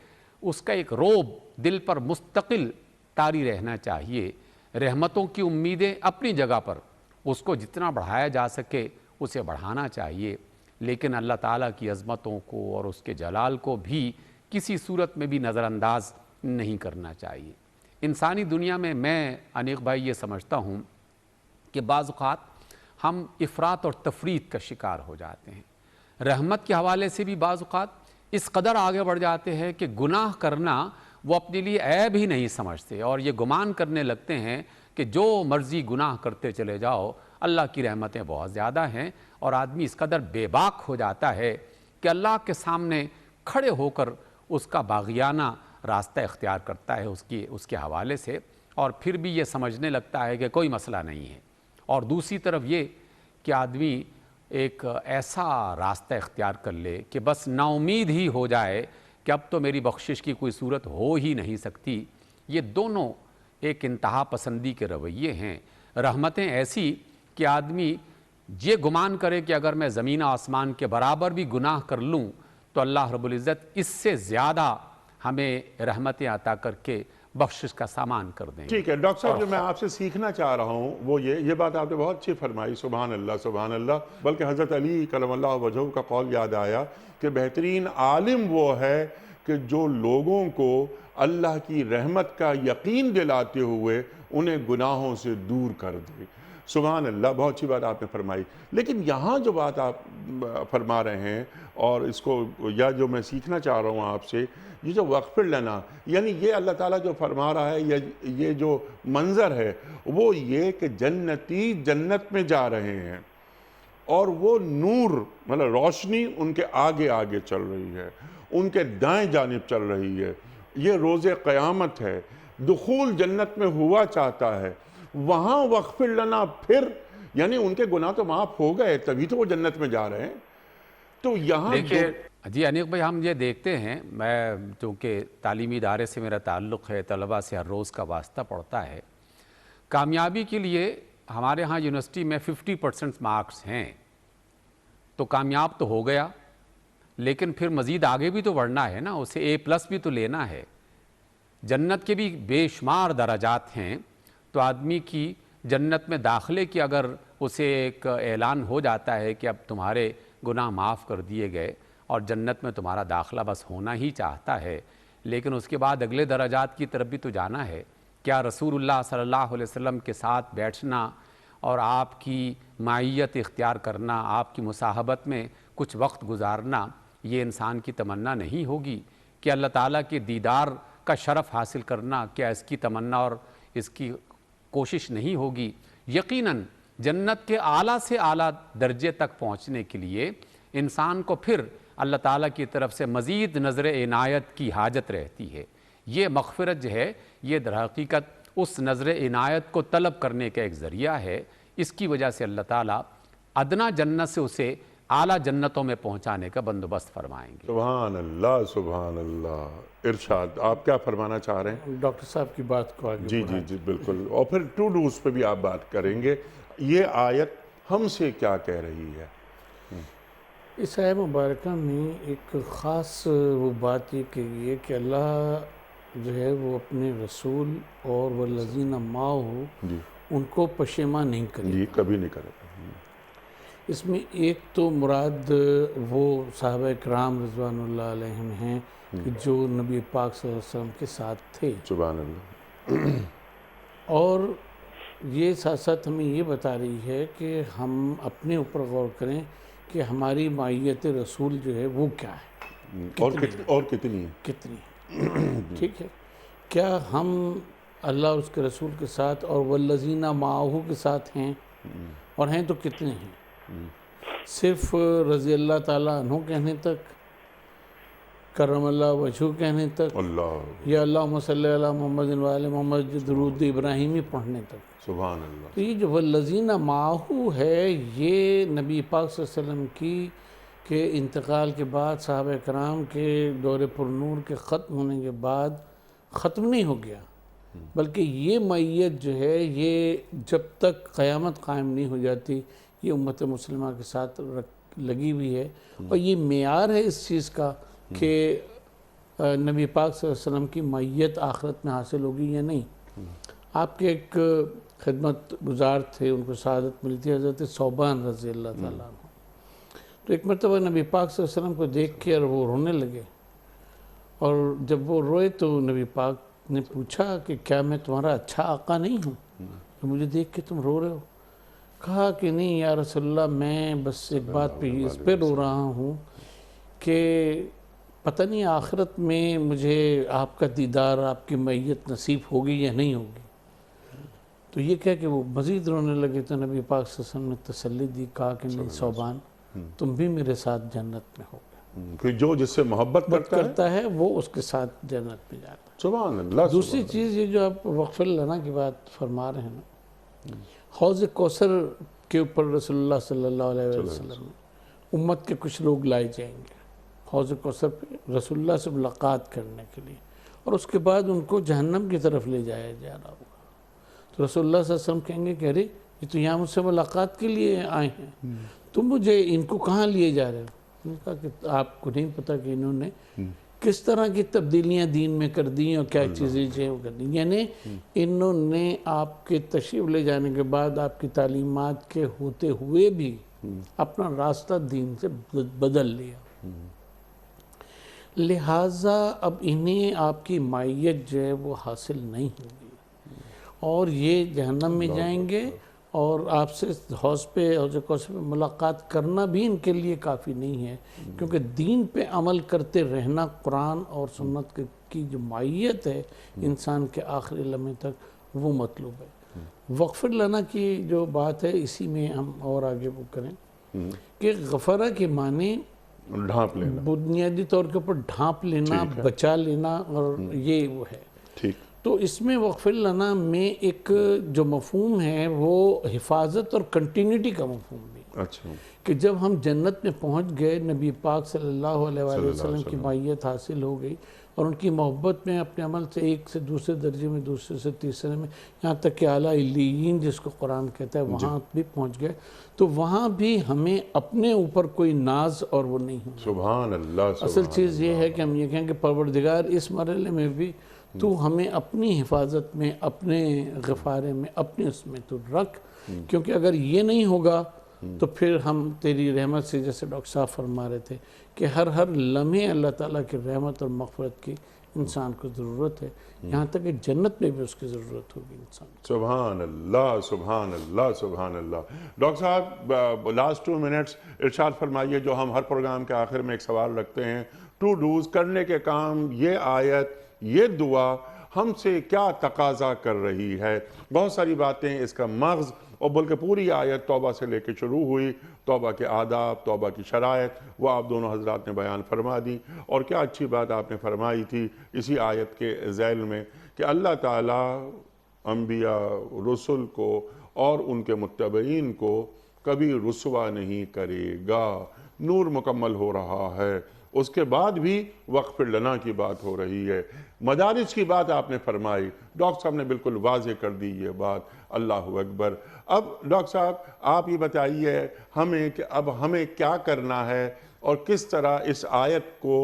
B: اس کا ایک روب دل پر مستقل طاری رہنا چاہیے. رحمتوں کی امیدیں اپنی جگہ پر، اس کو جتنا بڑھایا جا سکے اسے بڑھانا چاہیے، لیکن اللہ تعالیٰ کی عظمتوں کو اور اس کے جلال کو بھی کسی صورت میں بھی نظر انداز نہیں کرنا چاہیے. انسانی دنیا میں انیق بھائی یہ سمجھتا ہوں کہ بعض اوقات ہم افراط اور تفریط کا شکار ہو جاتے ہیں. رحمت کے حوالے سے بھی بعض اوقات اس قدر آگے بڑھ جاتے ہیں کہ گناہ کرنا وہ اپنے لیے عیب ہی نہیں سمجھتے اور یہ گمان کرنے لگتے ہیں کہ جو مرضی گناہ کرتے چلے جاؤ، اللہ کی رحمتیں بہت زیادہ ہیں. اور آدمی اس قدر بے باک ہو جاتا ہے کہ اللہ کے سامنے کھڑے ہو کر اس کا باغیانہ راستہ اختیار کرتا ہے اس کے حوالے سے، اور پھر بھی یہ سمجھنے لگتا ہے کہ کوئی مسئلہ نہیں ہے. اور دوسری طرف یہ کہ آدمی ایک ایسا راستہ اختیار کر لے کہ بس نا امید ہی ہو جائے کہ اب تو میری بخشش کی کوئی صورت ہو ہی نہیں سکتی. یہ دونوں ایک انتہا پسندی کے رویے ہیں. رحمتیں ایسی کہ آدمی یہ گمان کرے کہ اگر میں زمین آسمان کے برابر بھی گناہ کر لوں تو اللہ رب العزت اس سے زیادہ ہمیں رحمتیں عطا کر کے بخشش کا سامان کر دیں.
A: ٹھیک ہے ڈاکٹر صاحب، جو میں آپ سے سیکھنا چاہ رہا ہوں وہ یہ بات آپ نے بہت اچھی فرمائی، سبحان اللہ سبحان اللہ. بلکہ حضرت علی کرم اللہ وجہہ کا قول یاد آیا کہ بہترین عالم وہ ہے کہ جو لوگوں کو اللہ کی رحمت کا یقین دلاتے ہوئے انہیں گناہوں سے دور کر دے. سبحان اللہ، بہت اچھی بات آپ نے فرمائی. لیکن یہاں جو بات آپ فرما رہے ہیں اور اس کو یا جو میں سیکھنا چاہ رہا ہوں آپ سے، یہ جو وغفر لنا، یعنی یہ اللہ تعالیٰ جو فرما رہا ہے، یہ جو منظر ہے وہ یہ کہ جنتی جنت میں جا رہے ہیں اور وہ نور مطلب روشنی ان کے آگے آگے چل رہی ہے، ان کے دائیں جانب چل رہی ہے. یہ روز قیامت ہے، دخول جنت میں ہوا چاہتا ہے. وہاں وغفر لنا، پھر یعنی ان کے گناہ تو معاف ہو گئے تبھی تو وہ جنت میں جا رہے ہیں. تو یہاں
B: دیکھیے جی انیق بھائی، ہم یہ دیکھتے ہیں، میں چونکہ تعلیمی ادارے سے میرا تعلق ہے، طلباء سے ہر روز کا واسطہ پڑتا ہے. کامیابی کے لیے ہمارے ہاں یونیورسٹی میں 50% مارکس ہیں تو کامیاب تو ہو گیا، لیکن پھر مزید آگے بھی تو بڑھنا ہے نا، اسے A+ بھی تو لینا ہے. جنت کے بھی بے شمار درجات ہیں، تو آدمی کی جنت میں داخلے کی اگر اسے ایک اعلان ہو جاتا ہے کہ اب تمہارے گناہ معاف کر دیے گئے اور جنت میں تمہارا داخلہ بس ہونا ہی چاہتا ہے، لیکن اس کے بعد اگلے درجات کی طرف بھی تو جانا ہے. کیا رسول اللہ صلی اللہ علیہ وسلم کے ساتھ بیٹھنا اور آپ کی معیت اختیار کرنا، آپ کی مصاحبت میں کچھ وقت گزارنا، یہ انسان کی تمنا نہیں ہوگی؟ کہ اللہ تعالیٰ کے دیدار کا شرف حاصل کرنا، کیا اس کی تمنا اور اس کی کوشش نہیں ہوگی؟ یقیناً جنت کے اعلیٰ سے اعلیٰ درجے تک پہنچنے کے لیے انسان کو پھر اللہ تعالیٰ کی طرف سے مزید نظر عنایت کی حاجت رہتی ہے. یہ مغفرت جو ہے یہ در حقیقت اس نظر عنایت کو طلب کرنے کا ایک ذریعہ ہے. اس کی وجہ سے اللہ تعالیٰ ادنا جنت سے اسے اعلیٰ جنتوں میں پہنچانے کا بندوبست فرمائیں گے.
A: سبحان اللہ، سبحان اللہ. ارشاد، آپ کیا فرمانا چاہ رہے ہیں؟
C: ڈاکٹر صاحب کی بات کو آگے
A: جی جی جی بالکل. اور پھر ٹو ڈوز پہ بھی آپ بات کریں گے. یہ آیت ہم سے کیا کہہ رہی ہے؟
C: اس آیت مبارکہ میں ایک خاص وہ بات یہ کہی ہے کہ اللہ جو ہے وہ اپنے رسول اور والذین معہ
A: جی
C: ان کو پشیماں نہیں کرے.
A: جی کبھی نہیں کرے.
C: اس میں ایک تو مراد وہ صحابہ کرام رضوان اللہ علیہم ہیں کہ جو نبی پاک صلی اللہ علیہ وسلم کے ساتھ تھے،
A: سبحان اللہ.
C: اور یہ ساتھ ساتھ ہمیں یہ بتا رہی ہے کہ ہم اپنے اوپر غور کریں کہ ہماری معیت رسول جو ہے وہ کیا ہے،
A: اور کتنی ہے؟
C: کتنی ہے. ٹھیک ہے، کیا ہم اللہ اور اس کے رسول کے ساتھ اور والذین معہ کے ساتھ ہیں؟ اور ہیں تو کتنے ہیں؟ صرف رضی اللہ تعالیٰ عنہ کہنے تک، کرم اللہ وجہہ کہنے تک،
A: اللہ
C: یا اللہم صلی علی محمد و آل محمد درود ابراہیمی پڑھنے تک.
A: سبحان اللہ.
C: تو یہ جو والذین معہ ہے، یہ نبی پاک صلی اللہ علیہ وسلم کی کے انتقال کے بعد صحابہ کرام کے دور پر نور کے ختم ہونے کے بعد ختم نہیں ہو گیا، بلکہ یہ معیت جو ہے یہ جب تک قیامت قائم نہیں ہو جاتی یہ امت مسلمہ کے ساتھ لگی ہوئی ہے. اور یہ معیار ہے اس چیز کا کہ نبی پاک صلی اللہ علیہ وسلم کی معیت آخرت میں حاصل ہوگی یا نہیں. آپ کے ایک خدمت گزار تھے، ان کو سعادت ملتی ہے، حضرت ثوبان رضی اللہ تعالیٰ عنہ. تو ایک مرتبہ نبی پاک صلی اللہ علیہ وسلم کو دیکھ کے وہ رونے لگے، اور جب وہ روئے تو نبی پاک نے پوچھا کہ کیا میں تمہارا اچھا آقا نہیں ہوں کہ مجھے دیکھ کے تم رو رہے ہو؟ کہا کہ نہیں یا رسول اللہ، میں بس ایک بات پہ اس پہ رو رہا ہوں کہ پتہ نہیں آخرت میں مجھے آپ کا دیدار، آپ کی معیت نصیب ہوگی یا نہیں ہوگی. تو یہ کہہ کہ وہ مزید رونے لگے تو نبی پاک صلی اللہ علیہ وسلم نے تسلی دی، کہا کہ نہیں ثوبان، تم بھی میرے ساتھ جنت میں ہوگے.
A: کہ جو جس سے محبت
C: کرتا ہے وہ اس کے ساتھ جنت میں جاتا ہے.
A: سبحان اللہ.
C: دوسری چیز یہ جو آپ وغفر لنا کی بات فرما رہے ہیں نا، حوض کوثر کے اوپر رسول اللہ صلی اللہ علیہ وسلم امت کے کچھ لوگ لائے جائیں گے حوض کوثر پہ رسول اللہ سے ملاقات کرنے کے لیے، اور اس کے بعد ان کو جہنم کی طرف لے جایا جا رہا ہوگا. تو رسول اللہ صلی اللہ علیہ وسلم کہیں گے کہ ارے یہ تو یہاں مجھ سے ملاقات کے لیے آئے ہیں، تم مجھے ان کو کہاں لیے جا رہے ہو؟ انہوں نے کہا کہ آپ کو نہیں پتہ کہ انہوں نے کس طرح کی تبدیلیاں دین میں کر دی اور کیا چیزیں جو ہیں وہ کر دی. یعنی انہوں نے آپ کے تشریف لے جانے کے بعد آپ کی تعلیمات کے ہوتے ہوئے بھی اپنا راستہ دین سے بدل لیا. لہٰذا اب انہیں آپ کی معیت جو ہے وہ حاصل نہیں ہوگی اور یہ جہنم میں جائیں گے اور آپ سے حوض پہ حوض کوثر پہ ملاقات کرنا بھی ان کے لیے کافی نہیں ہے، کیونکہ دین پہ عمل کرتے رہنا قرآن اور سنت کی جو مائیت ہے انسان کے آخری لمحے تک وہ مطلوب ہے۔ وغفر لنا کی جو بات ہے اسی میں ہم اور آگے وہ کریں کہ غفرہ کے معنی
A: ڈھانپ لینا،
C: بنیادی طور کے اوپر ڈھانپ لینا، بچا لینا، اور یہ وہ ہے۔
A: ٹھیک،
C: تو اس میں وغفر لنا میں ایک جو مفہوم ہے وہ حفاظت اور کنٹینیوٹی کا مفہوم بھی،
A: اچھا،
C: کہ جب ہم جنت میں پہنچ گئے، نبی پاک صلی اللہ علیہ وآلہ وسلم کی معیت حاصل ہو گئی، اور ان کی محبت میں اپنے عمل سے ایک سے دوسرے درجے میں، دوسرے سے تیسرے میں، یہاں تک کہ اعلیٰ علیین جس کو قرآن کہتا ہے وہاں بھی پہنچ گئے، تو وہاں بھی ہمیں اپنے اوپر کوئی ناز اور وہ نہیں ہو۔
A: سبحان اللہ،
C: اصل چیز یہ ہے کہ ہم یہ کہیں کہ پروردگار اس مرحلے میں بھی تو ہمیں اپنی حفاظت میں، اپنے غفارے میں، اپنے اس میں تو رکھ، کیونکہ اگر یہ نہیں ہوگا تو پھر ہم تیری رحمت سے، جیسے ڈاکٹر صاحب فرما رہے تھے کہ ہر لمحے اللہ تعالیٰ کی رحمت اور مغفرت کی انسان کو ضرورت ہے، یہاں تک کہ جنت میں بھی اس کی ضرورت ہوگی انسان۔
A: سبحان اللہ، سبحان اللہ، سبحان اللہ۔ ڈاکٹر صاحب لاسٹ 2 منٹس ارشاد فرمائیے، جو ہم ہر پروگرام کے آخر میں ایک سوال رکھتے ہیں، ٹو ڈوز کرنے کے کام، یہ آیت، یہ دعا ہم سے کیا تقاضا کر رہی ہے؟ بہت ساری باتیں اس کا مغز، اور بلکہ پوری آیت توبہ سے لے کے شروع ہوئی، توبہ کے آداب، توبہ کی شرائط، وہ آپ دونوں حضرات نے بیان فرما دی، اور کیا اچھی بات آپ نے فرمائی تھی اسی آیت کے ذیل میں کہ اللہ تعالیٰ انبیاء، رسل کو اور ان کے متبعین کو کبھی رسوا نہیں کرے گا۔ نور مکمل ہو رہا ہے، اس کے بعد بھی وغفر لنا کی بات ہو رہی ہے، مدارج کی بات آپ نے فرمائی، ڈاکٹر صاحب نے بالکل واضح کر دی یہ بات، اللہ اکبر۔ اب ڈاکٹر صاحب آپ یہ بتائیے ہمیں کہ اب ہمیں کیا کرنا ہے اور کس طرح اس آیت کو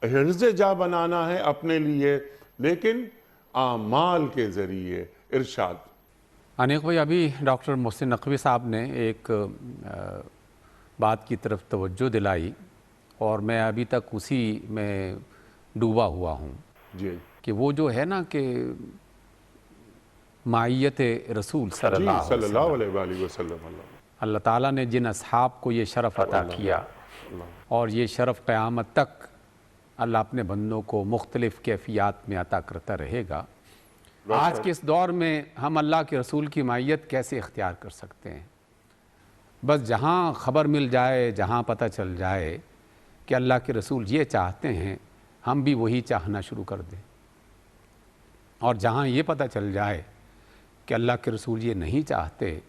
A: حرز جا بنانا ہے اپنے لیے، لیکن اعمال کے ذریعے۔ ارشاد۔
B: انیق بھائی، ابھی ڈاکٹر محسن نقوی صاحب نے ایک بات کی طرف توجہ دلائی، اور میں ابھی تک اسی میں ڈوبا ہوا ہوں
A: جی،
B: کہ وہ جو ہے نا کہ معیت رسول صلی اللہ
A: علیہ وآلہ وسلم،
B: اللہ تعالیٰ نے جن اصحاب کو یہ شرف عطا کیا، اور یہ شرف قیامت تک اللہ اپنے بندوں کو مختلف کیفیات میں عطا کرتا رہے گا۔ آج کے اس دور میں ہم اللہ کے رسول کی معیت کیسے اختیار کر سکتے ہیں؟ بس جہاں خبر مل جائے، جہاں پتہ چل جائے کہ اللہ کے رسول یہ چاہتے ہیں، ہم بھی وہی چاہنا شروع کر دیں، اور جہاں یہ پتہ چل جائے کہ اللہ کے رسول یہ نہیں چاہتے،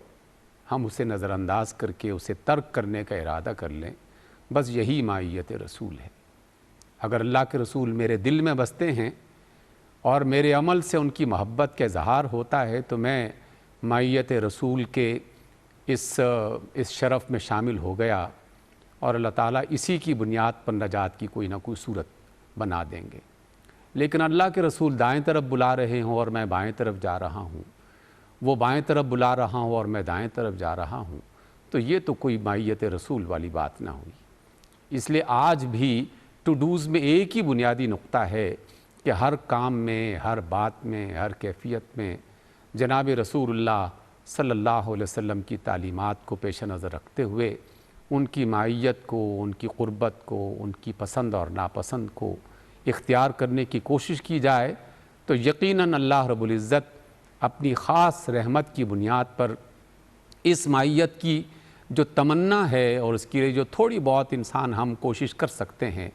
B: ہم اسے نظر انداز کر کے اسے ترک کرنے کا ارادہ کر لیں۔ بس یہی معیت رسول ہے۔ اگر اللہ کے رسول میرے دل میں بستے ہیں اور میرے عمل سے ان کی محبت کا اظہار ہوتا ہے، تو میں معیت رسول کے اس شرف میں شامل ہو گیا، اور اللہ تعالیٰ اسی کی بنیاد پر نجات کی کوئی نہ کوئی صورت بنا دیں گے۔ لیکن اللہ کے رسول دائیں طرف بلا رہے ہوں اور میں بائیں طرف جا رہا ہوں، وہ بائیں طرف بلا رہا ہوں اور میں دائیں طرف جا رہا ہوں، تو یہ تو کوئی معیت رسول والی بات نہ ہوئی۔ اس لیے آج بھی ٹو ڈوز میں ایک ہی بنیادی نقطہ ہے کہ ہر کام میں، ہر بات میں، ہر کیفیت میں جناب رسول اللہ صلی اللہ علیہ وسلم کی تعلیمات کو پیش نظر رکھتے ہوئے ان کی معیت کو، ان کی قربت کو، ان کی پسند اور ناپسند کو اختیار کرنے کی کوشش کی جائے، تو یقیناً اللہ رب العزت اپنی خاص رحمت کی بنیاد پر اس معیت کی جو تمنا ہے اور اس کی جو تھوڑی بہت انسان ہم کوشش کر سکتے ہیں،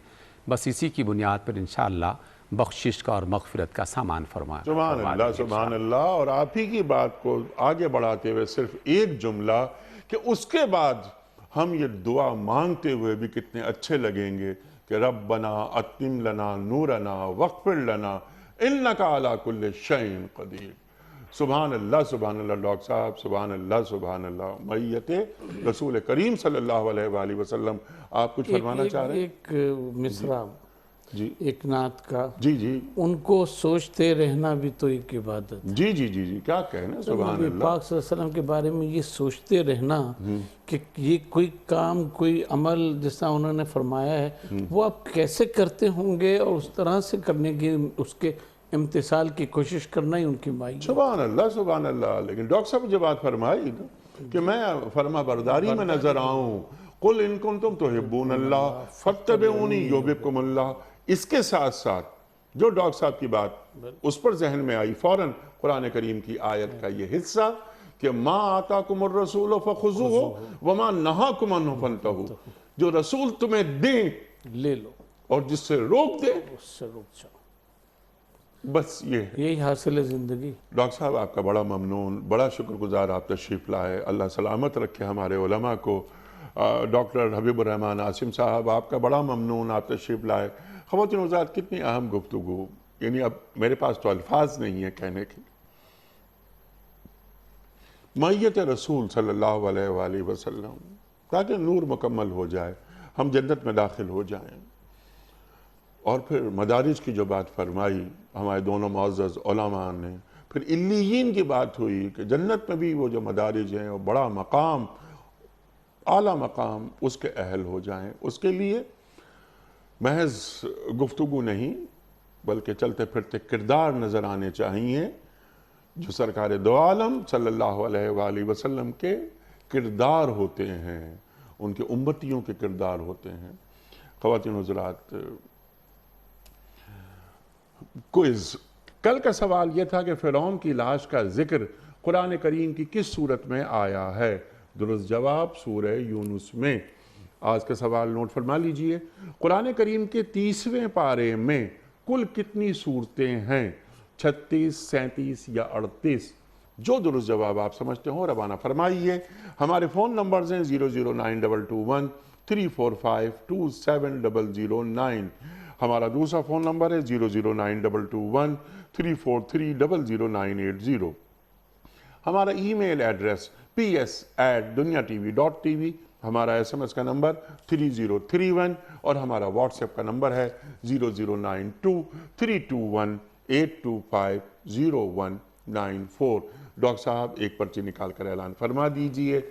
B: بس اسی کی بنیاد پر انشاءاللہ بخشش کا اور مغفرت کا سامان فرمائے۔
A: سبحان اللہ، سبحان اللہ۔ اور آپ ہی کی بات کو آگے بڑھاتے ہوئے صرف ایک جملہ کہ اس کے بعد ہم یہ دعا مانگتے ہوئے بھی کتنے اچھے لگیں گے کہ ربنا اتم لنا نورنا واغفر لنا انک علی کل شیء قدیر۔ سبحان اللہ، سبحان اللہ ڈاکٹر صاحب، سبحان اللہ، سبحان اللہ۔ معیت رسول کریم صلی اللہ علیہ وآلہ وسلم، آپ کچھ فرمانا چاہ رہے ہیں؟
C: ایک مصرع
A: جی
C: ایک نعت کا،
A: جی جی
C: ان کو سوچتے رہنا بھی تو ایک عبادت ہے۔
A: جی جی جی جی، کیا کہنا، سبحان
C: نبی
A: اللہ۔
C: پاک صلی اللہ علیہ وسلم کے بارے میں یہ سوچتے رہنا کہ یہ کوئی کام، کوئی عمل جس طرح انہوں نے فرمایا ہے وہ آپ کیسے کرتے ہوں گے، اور اس طرح سے کرنے کی اس کے امتثال کی کوشش کرنا ہی ان کی مائی ہے۔
A: سبحان اللہ سبحان اللہ۔ لیکن ڈاکٹر صاحب جو بات فرمائی نا کہ میں فرما برداری میں نظر آؤں، قل ان کنتم تحبون اللہ فاتبعونی یحببکم اللہ، اس کے ساتھ ساتھ جو ڈاکٹر صاحب کی بات اس پر ذہن میں آئی فوراً قرآن کریم کی آیت کا یہ حصہ کہ ما آتاکم الرسول فخذوہ وما نہاکم عنہ فانتہوا، جو رسول تمہیں دیں
C: لے لو،
A: اور جس سے روک دیں
C: اس سے رک جاؤ،
A: بس یہ ہے۔
C: یہی حاصل ہے زندگی۔
A: ڈاکٹر صاحب آپ کا بڑا ممنون، بڑا شکر گزار، آپ تشریف لائے، اللہ سلامت رکھے ہمارے علماء کو۔ ڈاکٹر حبیب الرحمن عاصم صاحب آپ کا بڑا ممنون، آپ تشریف لائے۔ خواتین و حضرات کتنی اہم گفتگو، یعنی اب میرے پاس تو الفاظ نہیں ہیں کہنے کے۔ معیت رسول صلی اللہ علیہ وآلہ وسلم تاکہ نور مکمل ہو جائے، ہم جنت میں داخل ہو جائیں۔ اور پھر مدارج کی جو بات فرمائی ہمارے دونوں معزز علماء نے، پھر علیین کی بات ہوئی کہ جنت میں بھی وہ جو مدارج ہیں وہ بڑا مقام، اعلیٰ مقام، اس کے اہل ہو جائیں۔ اس کے لیے محض گفتگو نہیں بلکہ چلتے پھرتے کردار نظر آنے چاہیے جو سرکار دو عالم صلی اللہ علیہ وآلہ وسلم کے کردار ہوتے ہیں، ان کے امتیوں کے کردار ہوتے ہیں۔ خواتین و حضرات، کوئز، کل کا سوال یہ تھا کہ فرعون کی لاش کا ذکر قرآن کریم کی کس صورت میں آیا ہے؟ درست جواب سورہ یونس میں۔ آج کا سوال نوٹ فرما لیجئے، قرآن کریم کے 30ویں پارے میں کل کتنی صورتیں ہیں؟ 36، 37 یا 38؟ جو درست جواب آپ سمجھتے ہوں روانہ فرمائیے۔ ہمارے فون نمبرز ہیں 00922 345 27009، ہمارا دوسرا فون نمبر ہے 00922 343 00980، ہمارا ای میل ایڈریس ps@duniatv.tv، ہمارا SMS کا نمبر 3031 اور ہمارا واٹس ایپ کا نمبر ہے 0092 321 8250194۔ ڈاکٹر صاحب ایک پرچی نکال کر اعلان فرما دیجئے،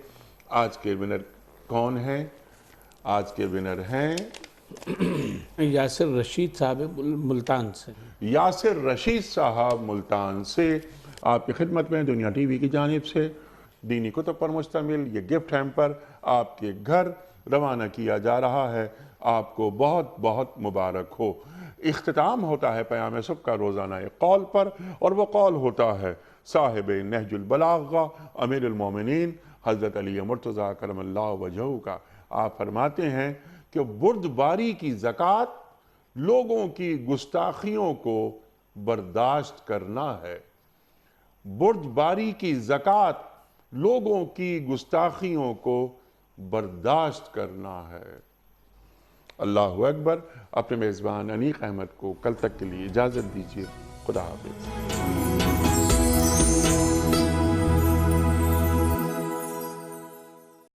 A: آج کے ونر کون ہیں؟ آج کے ونر ہیں
C: یاسر رشید صاحب ملتان سے۔
A: یاسر رشید صاحب ملتان سے آپ کی خدمت میں دنیا ٹی وی کی جانب سے دینی کتب پر مشتمل یہ گفٹ ہیمپر آپ کے گھر روانہ کیا جا رہا ہے۔ آپ کو بہت بہت مبارک ہو۔ اختتام ہوتا ہے پیام صبح کا روزانہ قول پر، اور وہ قول ہوتا ہے صاحب نہج البلاغہ امیر المومنین حضرت علی مرتضیٰ کرم اللہ وجہہ کا۔ آپ فرماتے ہیں کہ بردباری کی زکوٰۃ لوگوں کی گستاخیوں کو برداشت کرنا ہے۔ بردباری کی زکوٰۃ لوگوں کی گستاخیوں کو برداشت کرنا ہے۔ اللہ اکبر۔ اپنے میزبان انیق احمد کو کل تک کے لیے اجازت دیجیے۔ خدا حافظ۔